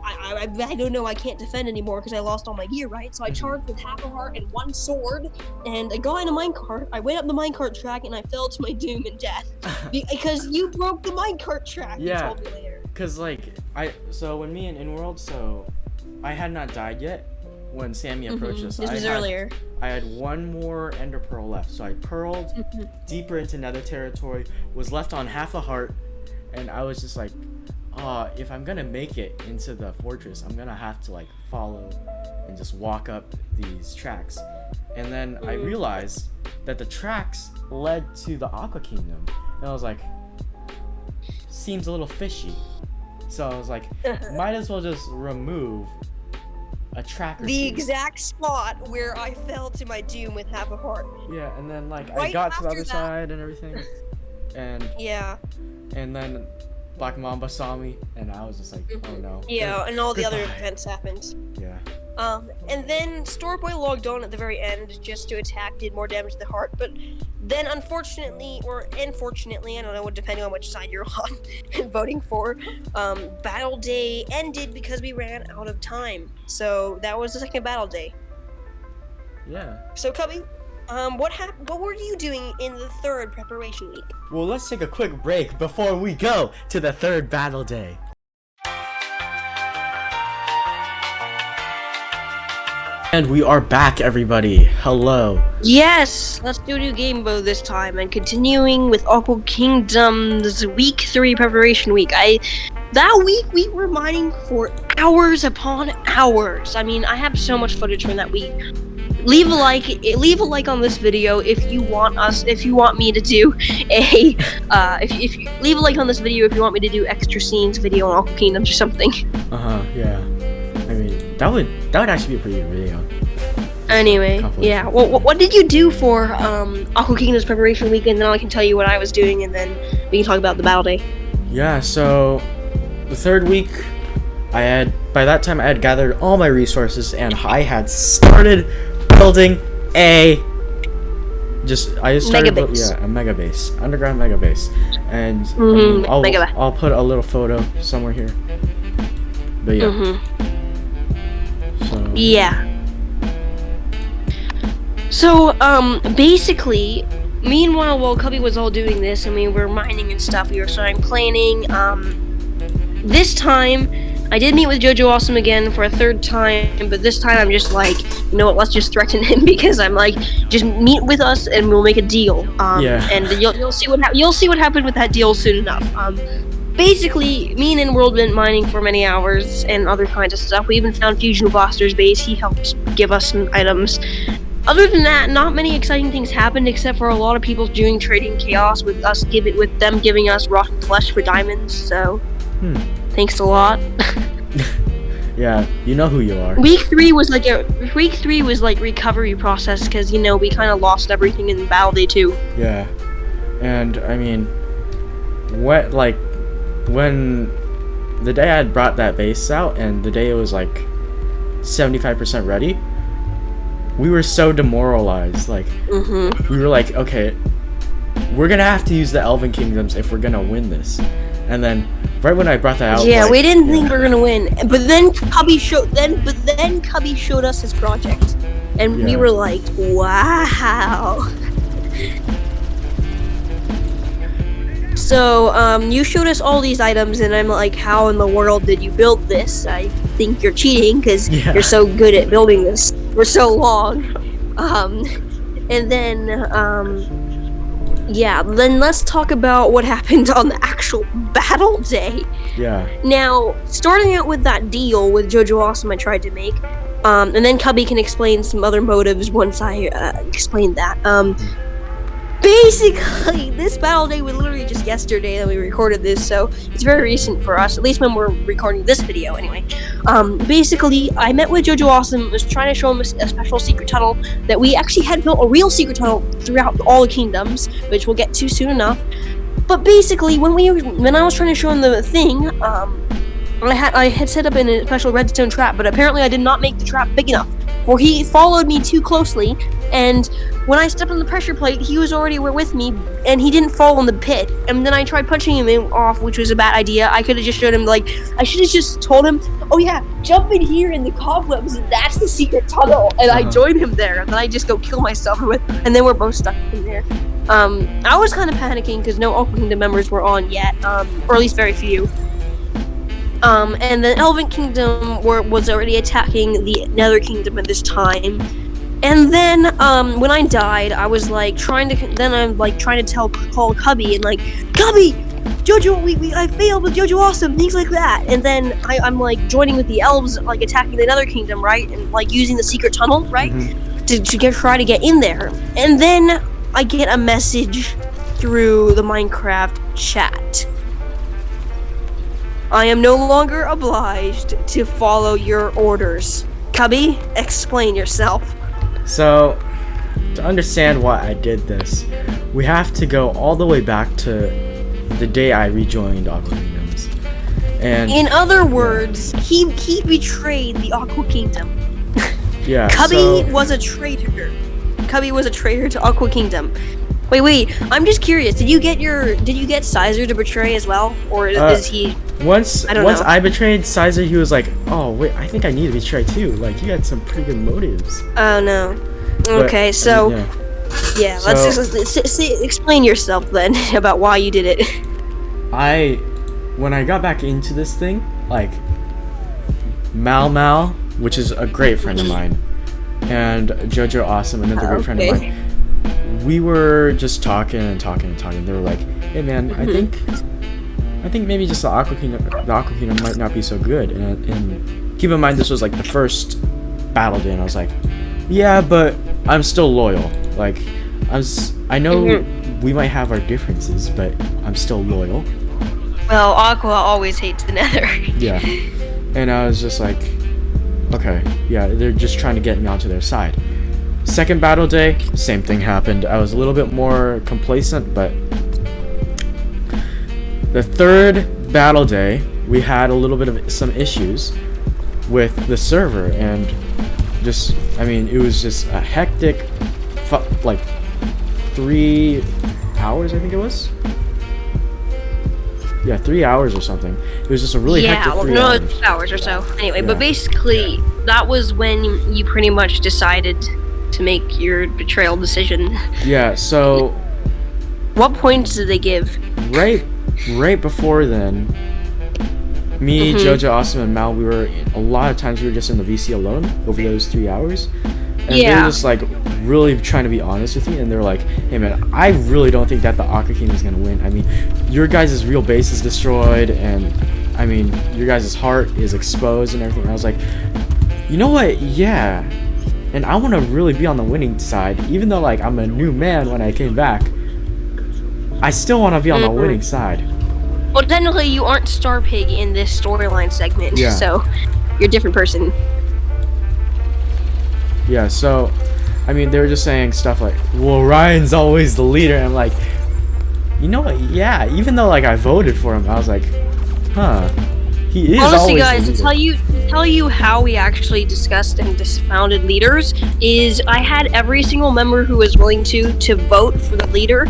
I don't know, I can't defend anymore because I lost all my gear, right? So I charged with half a heart and one sword, and I got in a minecart. I went up the minecart track, and I fell to my doom and death. Because you broke the minecart track, you told me later. Because, like, so when me and Inworld, so I had not died yet when Sammy approached us. This was earlier. I had one more ender pearl left, so I pearled deeper into nether territory, was left on half a heart, and I was just like, if I'm gonna make it into the fortress, I'm gonna have to like follow and just walk up these tracks. And then I realized that the tracks led to the Aqua Kingdom, and I was like, seems a little fishy. So I was like, might as well just remove a track or the two. Exact spot where I fell to my doom with half a heart. Yeah, and then like Right I got to the other after that- side and everything, and Yeah. and then Black Mamba saw me, and I was just like, oh no. Yeah, and all the other Goodbye. events happened. Yeah. And then Storeboy logged on at the very end just to attack, did more damage to the heart, but then unfortunately, or unfortunately, I don't know, depending on which side you're on and voting for, Battle Day ended because we ran out of time. So that was the second Battle Day. Yeah. So Cubby, what were you doing in the third preparation week? Well, let's take a quick break before we go to the third battle day. And we are back, everybody. Hello. Yes, let's do a new game mode this time, and continuing with Aquakingdoms week 3 preparation week. That week we were mining for hours upon hours. I mean, I have so much footage from that week. Leave a like on this video if you want me to do a if you leave a like on this video if you want me to do extra scenes video on Aquakingdoms or something. Yeah. I mean, that would actually be a pretty good video. Anyway, yeah. Well, what did you do for Aquakingdoms preparation week, and then I can tell you what I was doing, and then we can talk about the battle day. Yeah. So, the third week, by that time I had gathered all my resources, and I had started building a mega base. A mega base, underground mega base, and I'll put a little photo somewhere here. But yeah. So. Yeah. So basically, meanwhile, while Cubby was all doing this, and we were mining and stuff, we were starting planning. This time, I did meet with Jojo Awesome again for a third time, but this time I'm just like, you know what? Let's just threaten him because I'm like, just meet with us and we'll make a deal. And you'll see what happened with that deal soon enough. Basically, me and Inworld went mining for many hours and other kinds of stuff. We even found Fusion Blaster's base. He helped give us some items. Other than that, not many exciting things happened except for a lot of people doing trading chaos with them giving us rotten flesh for diamonds. So, thanks a lot. Yeah, you know who you are. Week 3 was like recovery process because we kind of lost everything in Battle Day 2. Yeah, and I mean, when the day I had brought that base out and the day it was like 75% ready, we were so demoralized. Like, we were like, okay, we're gonna have to use the Elven Kingdoms if we're gonna win this. And then right when I brought that out, yeah, we didn't think we were gonna win. But then Cubby showed us his project, and we were like, wow. So, you showed us all these items, and I'm like, how in the world did you build this? I think you're cheating, because you're so good at building this for so long. And then, then let's talk about what happened on the actual battle day. Yeah. Now, starting out with that deal with Jojo Awesome I tried to make, and then Cubby can explain some other motives once I explain that. basically, this battle day was literally just yesterday that we recorded this, so it's very recent for us, at least when we're recording this video anyway. Basically, I met with Jojo Awesome, was trying to show him a special secret tunnel that we actually had built a real secret tunnel throughout all the kingdoms, which we'll get to soon enough. But basically, when I was trying to show him the thing, I had set up in a special redstone trap, but apparently I did not make the trap big enough, for he followed me too closely, and when I stepped on the pressure plate, he was already with me, and he didn't fall in the pit. And then I tried punching him off, which was a bad idea. I could have just showed him, like, I should have just told him, oh yeah, jump in here in the cobwebs, and that's the secret tunnel. And I joined him there, and then I just go kill myself with, and then we're both stuck in there. I was kind of panicking because no Aquakingdom members were on yet, or at least very few. And the Elven Kingdom was already attacking the Nether Kingdom at this time. And then, when I died, I was like trying to call Cubby and like, Cubby, Jojo, I failed with Jojo Awesome, things like that. And then I'm like joining with the elves, like attacking the Nether Kingdom, right? And like using the secret tunnel, right? To try to get in there. And then I get a message through the Minecraft chat. I am no longer obliged to follow your orders. Cubby, explain yourself. So, to understand why I did this, we have to go all the way back to the day I rejoined Aquakingdoms. And in other words, he betrayed the Aqua Kingdom. Yeah. Cubby was a traitor. Cubby was a traitor to Aqua Kingdom. Wait, I'm just curious. Did you get Sizer to betray as well, or is he? Once I betrayed Sizer, he was like, "Oh wait, I think I need to betray too. Like, you had some pretty good motives." Oh no. Okay, so yeah, let's explain yourself then about why you did it. When I got back into this thing, like Mal, which is a great friend of mine, and Jojo Awesome, another great friend of mine. We were just talking. They were like, "Hey man, I think maybe just the Aqua Kingdom might not be so good." And keep in mind, this was like the first battle day, and I was like, "Yeah, but I'm still loyal. Like, I know we might have our differences, but I'm still loyal." Well, Aqua always hates the Nether. Yeah, and I was just like, "Okay, yeah, they're just trying to get me onto their side." Second battle day, same thing happened. I was a little bit more complacent, but the third battle day, we had a little bit of some issues with the server, and it was just a hectic, like 3 hours, I think it was. Yeah, 3 hours or something. It was just a really hectic 3 hours. 3 hours or so. Anyway, but basically, that was when you pretty much decided to make your betrayal decision. Yeah, so what points did they give? Right before then, me, Jojo Awesome, and Mal, a lot of times we were just in the VC alone over those 3 hours. And they were just like really trying to be honest with me, and they were like, "Hey man, I really don't think that the Aqua Kingdom is gonna win. I mean, your guys' real base is destroyed, and I mean, your guys' heart is exposed and everything." And I was like, you know what? Yeah. And I want to really be on the winning side, even though like I'm a new man when I came back. I still want to be on the winning side. Well, technically, you aren't Star Pig in this storyline segment, so you're a different person. Yeah, so I mean, they were just saying stuff like, "Well, Ryan's always the leader," and I'm like, you know what? Yeah, even though like I voted for him, I was like, huh. He is honestly, always guys, to tell you how we actually discussed and founded leaders is I had every single member who was willing to vote for the leader,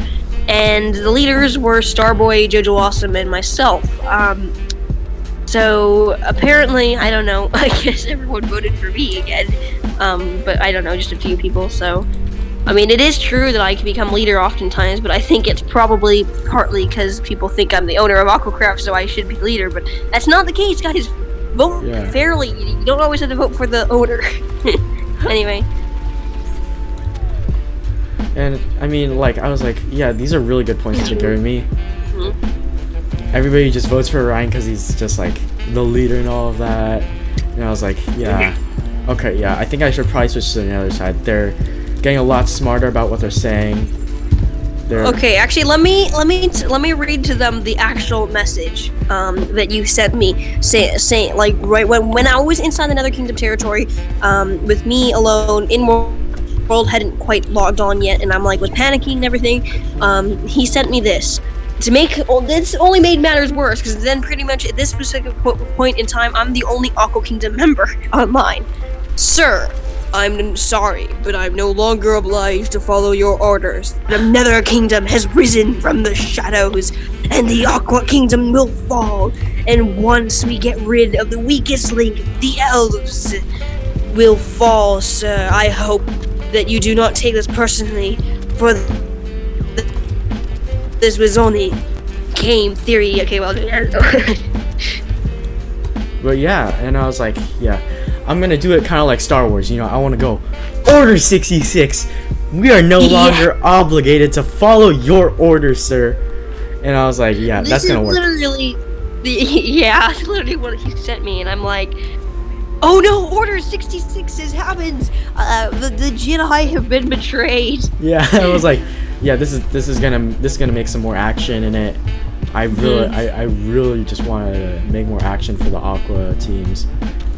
and the leaders were Starboy, Jojo Awesome, and myself. So apparently, I don't know. I guess everyone voted for me again, but I don't know, just a few people. So, I mean, it is true that I can become leader oftentimes, but I think it's probably partly because people think I'm the owner of AquaCraft, so I should be leader, but that's not the case, guys. Vote fairly. You don't always have to vote for the owner. Anyway. And, I mean, like, I was like, yeah, these are really good points to give me. Everybody just votes for Ryan because he's just, like, the leader and all of that. And I was like, yeah. Okay, yeah, I think I should probably switch to the other side. They're getting a lot smarter about what they're saying. Okay, actually, let me read to them the actual message that you sent me, saying like right when I was inside the Nether Kingdom territory, with me alone in world hadn't quite logged on yet, and I'm like was panicking and everything. He sent me this. To make this only made matters worse, because then pretty much at this specific point in time, I'm the only Aquakingdom member online. Sir, I'm sorry, but I'm no longer obliged to follow your orders. The Nether Kingdom has risen from the shadows, and the Aqua Kingdom will fall. And once we get rid of the weakest link, the elves will fall, sir. I hope that you do not take this personally, for this was only game theory. Okay, well, But yeah, and I was like, yeah, I'm gonna do it kind of like Star Wars. You know, I want to go Order 66. We are no longer obligated to follow your orders, sir. And I was like, yeah, that's gonna work. That's literally what he sent me, and I'm like, oh no, Order 66 happens. The Jedi have been betrayed. Yeah, I was like, yeah, this is gonna make some more action in it. I really just wanted to make more action for the Aqua teams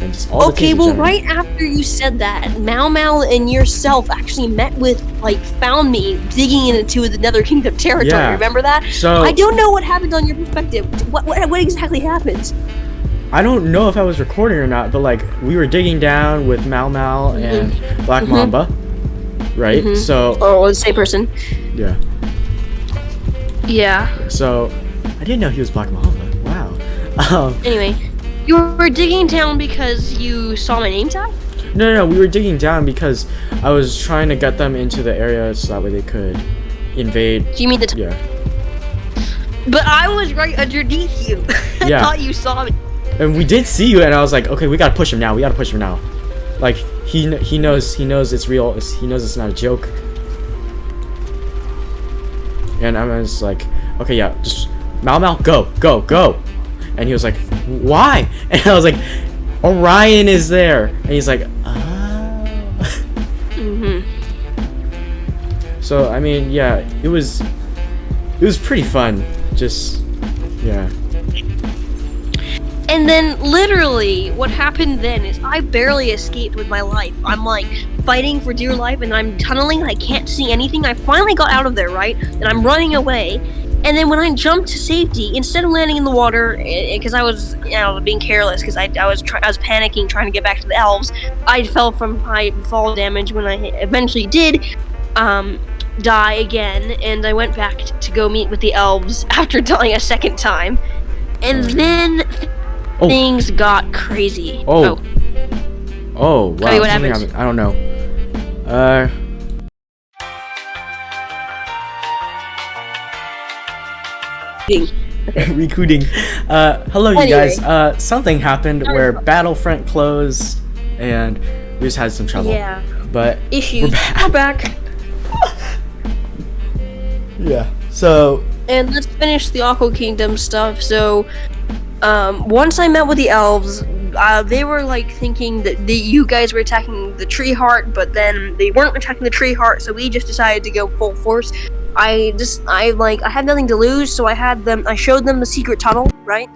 and just all the teams. Okay, well, right after you said that, Mal and yourself actually found me digging into the Nether Kingdom territory. Yeah. Remember that? So I don't know what happened on your perspective. What exactly happened? I don't know if I was recording or not, but like we were digging down with Mal and Black Mamba, right? So the same person. Yeah. Yeah. So I didn't know he was Black Mamba. Wow. Anyway, you were digging down because you saw my name tag? No, we were digging down because I was trying to get them into the area so that way they could invade. Do you mean the yeah. But I was right underneath you. I thought you saw me. And we did see you, and I was like, okay, we gotta push him now. Like he knows it's real. He knows it's not a joke. And I was like, okay, yeah, just Mal, go. And he was like, why? And I was like, Orion is there. And he's like, oh. So I mean, yeah, it was pretty fun. Just yeah. And then literally what happened then is I barely escaped with my life. I'm like fighting for dear life, and I'm tunneling and I can't see anything. I finally got out of there, right? And I'm running away. And then when I jumped to safety, instead of landing in the water, because I was being careless, because I was panicking trying to get back to the elves, I fell from high fall damage when I eventually did die again, and I went back to go meet with the elves after dying a second time. And then things got crazy. Oh wow. Tell me what happened. I don't know. Recruiting. Hello, you guys. Something happened where Battlefront closed, and we just had some trouble. Yeah. But issues. We're back. Yeah. So. And let's finish the Aquakingdom stuff. So, once I met with the elves, they were like thinking that you guys were attacking the tree heart, but then they weren't attacking the tree heart, so we just decided to go full force. I had nothing to lose, so I showed them the secret tunnel, right?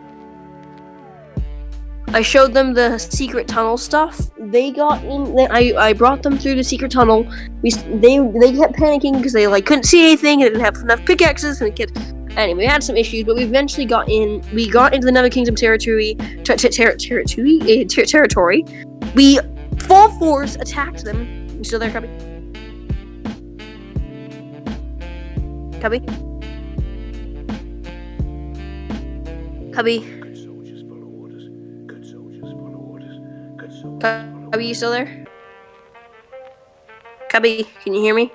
I showed them the secret tunnel stuff. They got in. I brought them through the secret tunnel. They kept panicking because they couldn't see anything. They didn't have enough pickaxes, and anyway, we had some issues, but we eventually got in. We got into the Nether Kingdom territory. We full force attacked them. You still there, Cubby? Cubby? Cubby, you still there? Cubby, can you hear me?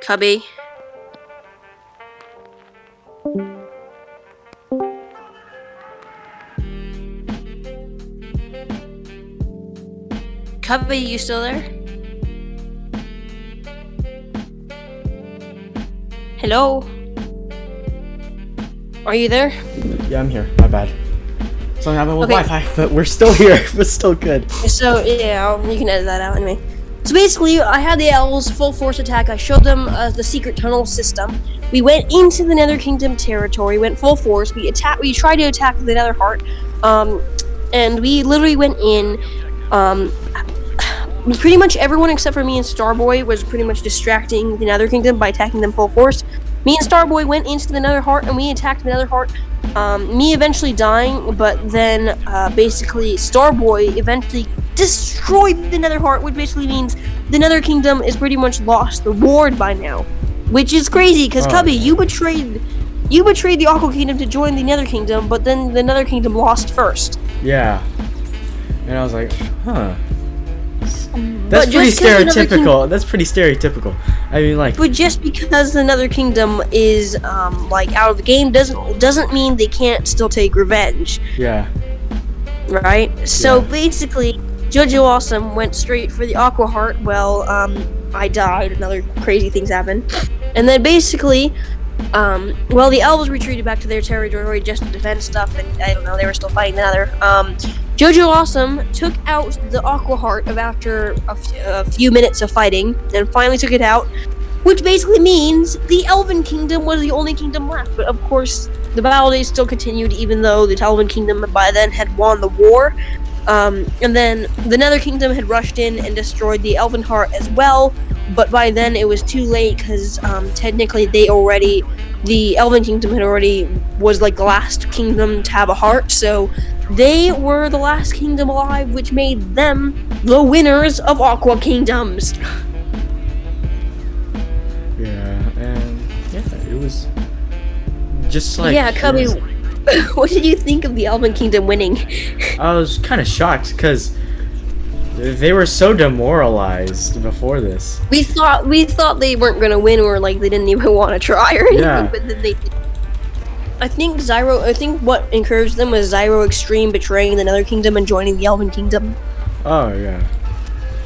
Cubby? Cubby, you still there? Hello? Are you there? Yeah, I'm here. My bad. Something happened with Wi-Fi, but we're still here. We're still good. So, yeah, you can edit that out anyway. So basically, I had the elves full force attack. I showed them the secret tunnel system. We went into the Nether Kingdom territory, went full force. We tried to attack the Nether Heart, and we literally went in. Pretty much everyone except for me and Starboy was pretty much distracting the Nether Kingdom by attacking them full force. Me and Starboy went into the Nether Heart and we attacked the Nether Heart. Me eventually dying, but then basically Starboy eventually destroyed the Nether Heart, which basically means the Nether Kingdom is pretty much lost the ward by now, which is crazy because Cubby, you betrayed the Aqua Kingdom to join the Nether Kingdom, but then the Nether Kingdom lost first. Yeah, and I was like, huh. That's pretty stereotypical. That's pretty stereotypical. I mean, like. But just because the Nether Kingdom is like out of the game doesn't mean they can't still take revenge. Yeah. Right. So basically, JoJo Awesome went straight for the Aqua Heart. Well, I died. And other crazy things happened. And then basically, the elves retreated back to their territory just to defend stuff, and I don't know, they were still fighting the Nether. JoJo Awesome took out the Aqua Heart after a few minutes of fighting, and finally took it out, which basically means the Elven Kingdom was the only kingdom left. But of course, the battle days still continued, even though the Elven Kingdom by then had won the war. And then the Nether Kingdom had rushed in and destroyed the Elven Heart as well, but by then it was too late because technically the Elven Kingdom was like the last kingdom to have a heart, so they were the last kingdom alive, which made them the winners of Aquakingdoms. Yeah, and it was just like... Yeah, Cubby, what did you think of the Elven Kingdom winning? I was kind of shocked because they were so demoralized before this. We thought they weren't gonna win, or like they didn't even want to try or anything, but then they did. I think what encouraged them was Zyro Extreme betraying the Nether Kingdom and joining the Elven Kingdom. Oh yeah.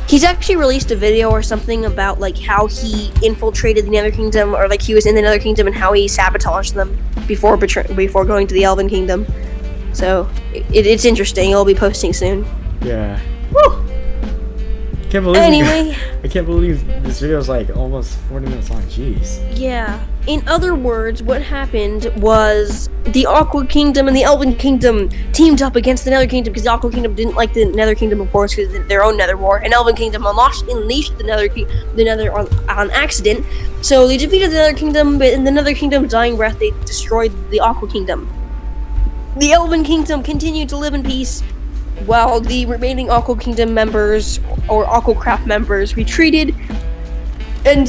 He's actually released a video or something about like how he infiltrated the Nether Kingdom, or like he was in the Nether Kingdom and how he sabotaged them before going to the Elven Kingdom. So it's interesting. I'll be posting soon. Yeah. Woo! I can't believe anyway, I can't believe this video is like almost 40 minutes long. Jeez. Yeah. In other words, what happened was the Aqua Kingdom and the Elven Kingdom teamed up against the Nether Kingdom because the Aqua Kingdom didn't like the Nether Kingdom, of course, because of their own Nether War, and Elven Kingdom unleashed the Nether on accident. So they defeated the Nether Kingdom, but in the Nether Kingdom's dying breath, they destroyed the Aqua Kingdom. The Elven Kingdom continued to live in peace, while the remaining Aqua Kingdom members, or AquaCraft members, retreated and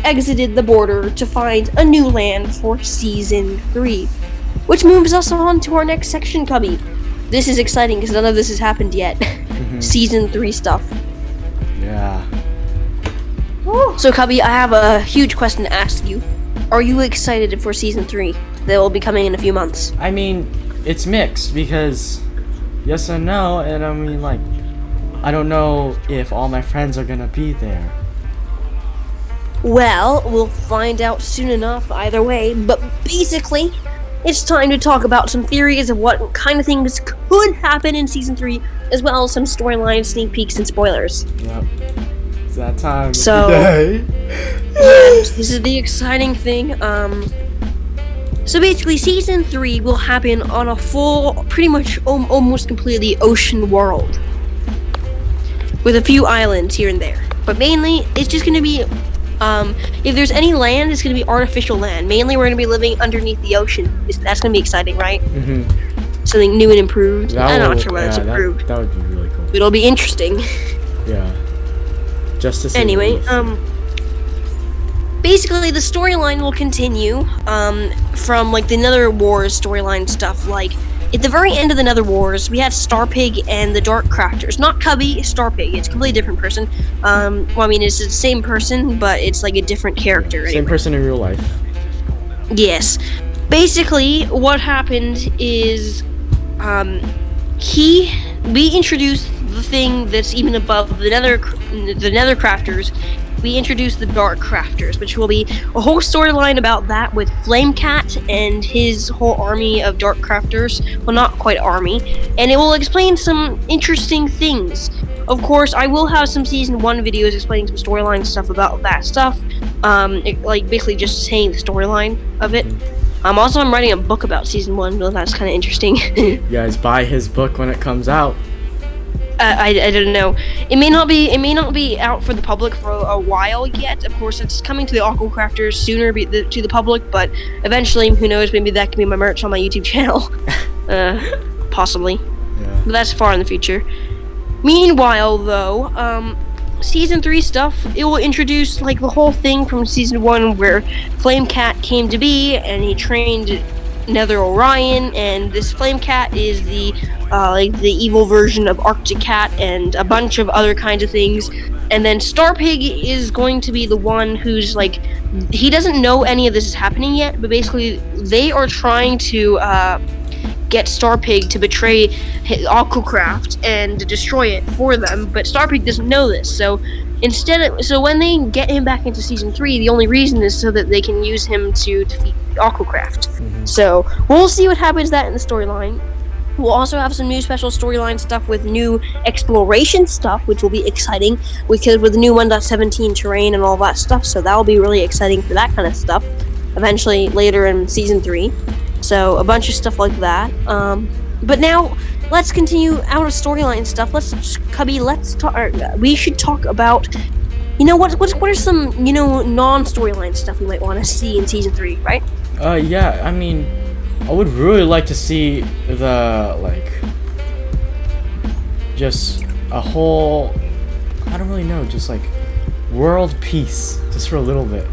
exited the border to find a new land for Season 3. Which moves us on to our next section, Cubby. This is exciting because none of this has happened yet. Season 3 stuff. Yeah. So, Cubby, I have a huge question to ask you. Are you excited for Season 3 that will be coming in a few months? I mean, it's mixed because yes and no, and I mean, like, I don't know if all my friends are gonna be there. Well, we'll find out soon enough either way, but basically, it's time to talk about some theories of what kind of things could happen in Season 3, as well as some storyline sneak peeks and spoilers. Yep. It's that time of So, the day. Yes, this is the exciting thing. So basically, Season 3 will happen on a full, pretty much almost completely ocean world, with a few islands here and there. But mainly, it's just going to be, if there's any land, it's going to be artificial land. Mainly, we're going to be living underneath the ocean. That's going to be exciting, right? Mm-hmm. Something new and improved. I'm not sure whether it's improved. That would be really cool. But it'll be interesting. Yeah. Just to see. Anyway, basically, the storyline will continue from like the Nether Wars storyline stuff. Like at the very end of the Nether Wars, we had Starpig and the Dark Crafters. Not Cubby, Starpig. It's a completely different person. Well, I mean, it's the same person, but it's like a different character. Same person in real life. Yes. Basically, what happened is we introduced the thing that's even above the Nether Crafters, we introduced the Dark Crafters, which will be a whole storyline about that with Flamecat and his whole army of Dark Crafters. Well, not quite army, and it will explain some interesting things. Of course, I will have some Season 1 videos explaining some storyline stuff about that stuff, like basically just saying the storyline of it. Also, I'm writing a book about Season 1, so that's kind of interesting. You guys buy his book when it comes out. I don't know. It may not be out for the public for a while yet. Of course, it's coming to the AquaCrafters sooner to the public, but eventually, who knows? Maybe that can be my merch on my YouTube channel. Possibly. Yeah. But that's far in the future. Meanwhile, though, Season 3 stuff, it will introduce like the whole thing from Season 1 where Flamecat came to be and he trained Nether Orion, and this Flamecat is the evil version of Arctic Cat and a bunch of other kinds of things. And then Starpig is going to be the one who's like, he doesn't know any of this is happening yet, but basically they are trying to get Starpig to betray AquaCraft and destroy it for them, but Starpig doesn't know this. So so when they get him back into Season 3, the only reason is so that they can use him to defeat AquaCraft. So we'll see what happens that in the storyline. We'll also have some new special storyline stuff with new exploration stuff, which will be exciting because with the new 1.17 terrain and all that stuff, so that will be really exciting for that kind of stuff eventually later in Season 3. So a bunch of stuff like that. But now let's continue out of storyline stuff. We should talk about, what are some, non-storyline stuff we might want to see in Season 3, right? Yeah, I mean, I would really like to see just a whole, I don't really know, just like world peace, just for a little bit.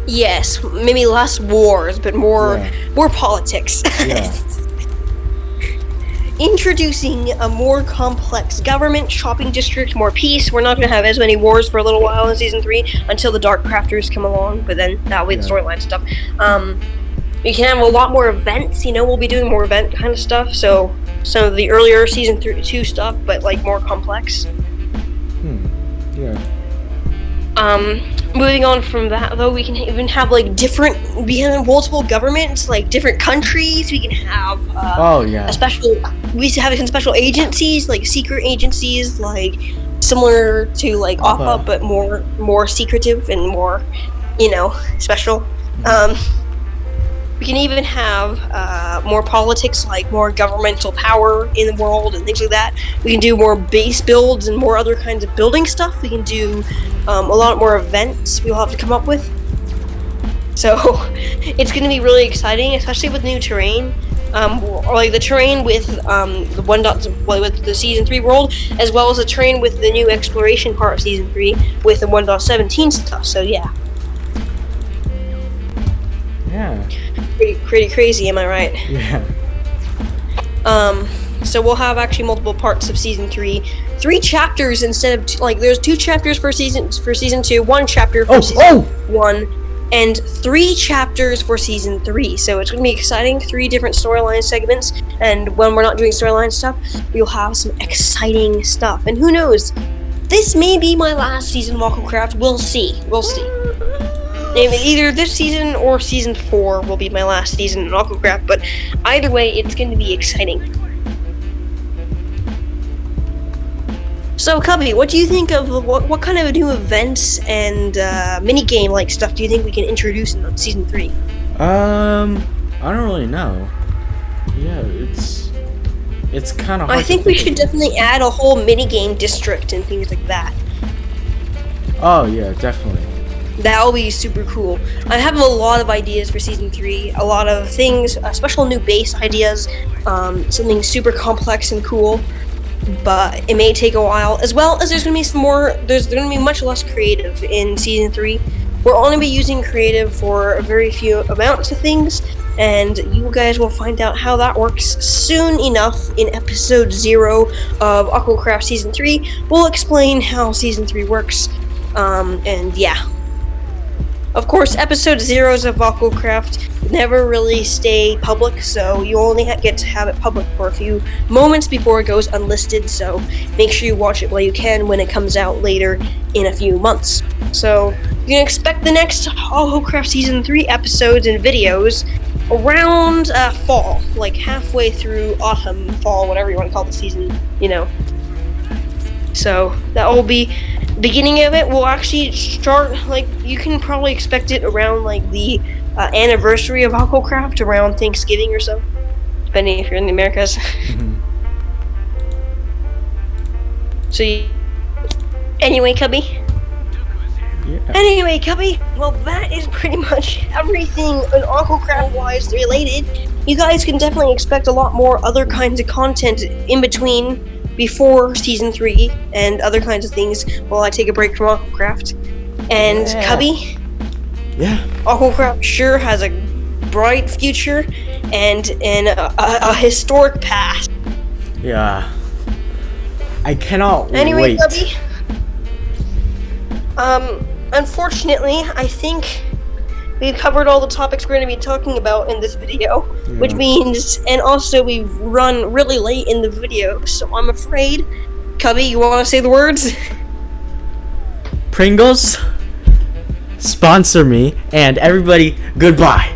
Yes, maybe less wars, but more politics. Yeah. Introducing a more complex government, shopping district, more peace. We're not going to have as many wars for a little while in Season 3 until the Dark Crafters come along, but then that'll be the storyline stuff. We can have a lot more events, we'll be doing more event kind of stuff, so some of the earlier Season 2 stuff, but like more complex. Yeah. Moving on from that, though, we can even have we have multiple governments, like different countries. We can have we have some special agencies, like secret agencies, like similar to like APA, but more secretive and more, special. We can even have more politics, like more governmental power in the world and things like that. We can do more base builds and more other kinds of building stuff. We can do a lot more events we'll have to come up with. So it's going to be really exciting, especially with new terrain. Like the terrain with with the Season 3 world, as well as the terrain with the new exploration part of Season 3 with the 1.17 stuff. So yeah. Yeah. Pretty crazy, am I right? Yeah. So we'll have actually multiple parts of Season 3. 3 chapters instead of there's 2 chapters for season 2, 1 chapter for Season 1, and 3 chapters for Season 3. So it's gonna be exciting. 3 different storyline segments, and when we're not doing storyline stuff, we'll have some exciting stuff. And who knows? This may be my last season of AquaCraft. We'll see. Either this season or Season 4 will be my last season in AquaCraft, but either way, it's going to be exciting. So, Cubby, what do you think of what kind of new events and mini-game like stuff do you think we can introduce in Season 3? I don't really know. Yeah, it's kind of hard. I think we should definitely add a whole mini-game district and things like that. Oh, yeah, definitely. That'll be super cool. I have a lot of ideas for Season 3, a lot of things, special new base ideas, something super complex and cool, but it may take a while, as well as there's going to be much less creative in Season 3. We're only be using creative for a very few amounts of things, and you guys will find out how that works soon enough in episode 0 of AquaCraft Season 3. We'll explain how Season 3 works, and yeah. Of course, episode zeros of AquaCraft never really stay public, so you only get to have it public for a few moments before it goes unlisted, so make sure you watch it while you can when it comes out later in a few months. So, you can expect the next AquaCraft Season 3 episodes and videos around fall, like halfway through autumn, fall, whatever you want to call the season, So, that will be beginning of it. Will actually start, you can probably expect it around, the anniversary of AquaCraft, around Thanksgiving or so, depending if you're in the Americas. Mm-hmm. So, anyway, Cubby. Yeah. Anyway, Cubby, well, that is pretty much everything on AquaCraft-wise related. You guys can definitely expect a lot more other kinds of content in between, before Season 3, and other kinds of things while I take a break from AquaCraft. And, Cubby? Yeah. AquaCraft sure has a bright future and a historic past. Yeah. I cannot Anyway, wait. Cubby, unfortunately, I think we've covered all the topics we're going to be talking about in this video, which means, and also we've run really late in the video, so I'm afraid, Cubby, you want to say the words? Pringles, sponsor me, and everybody, goodbye.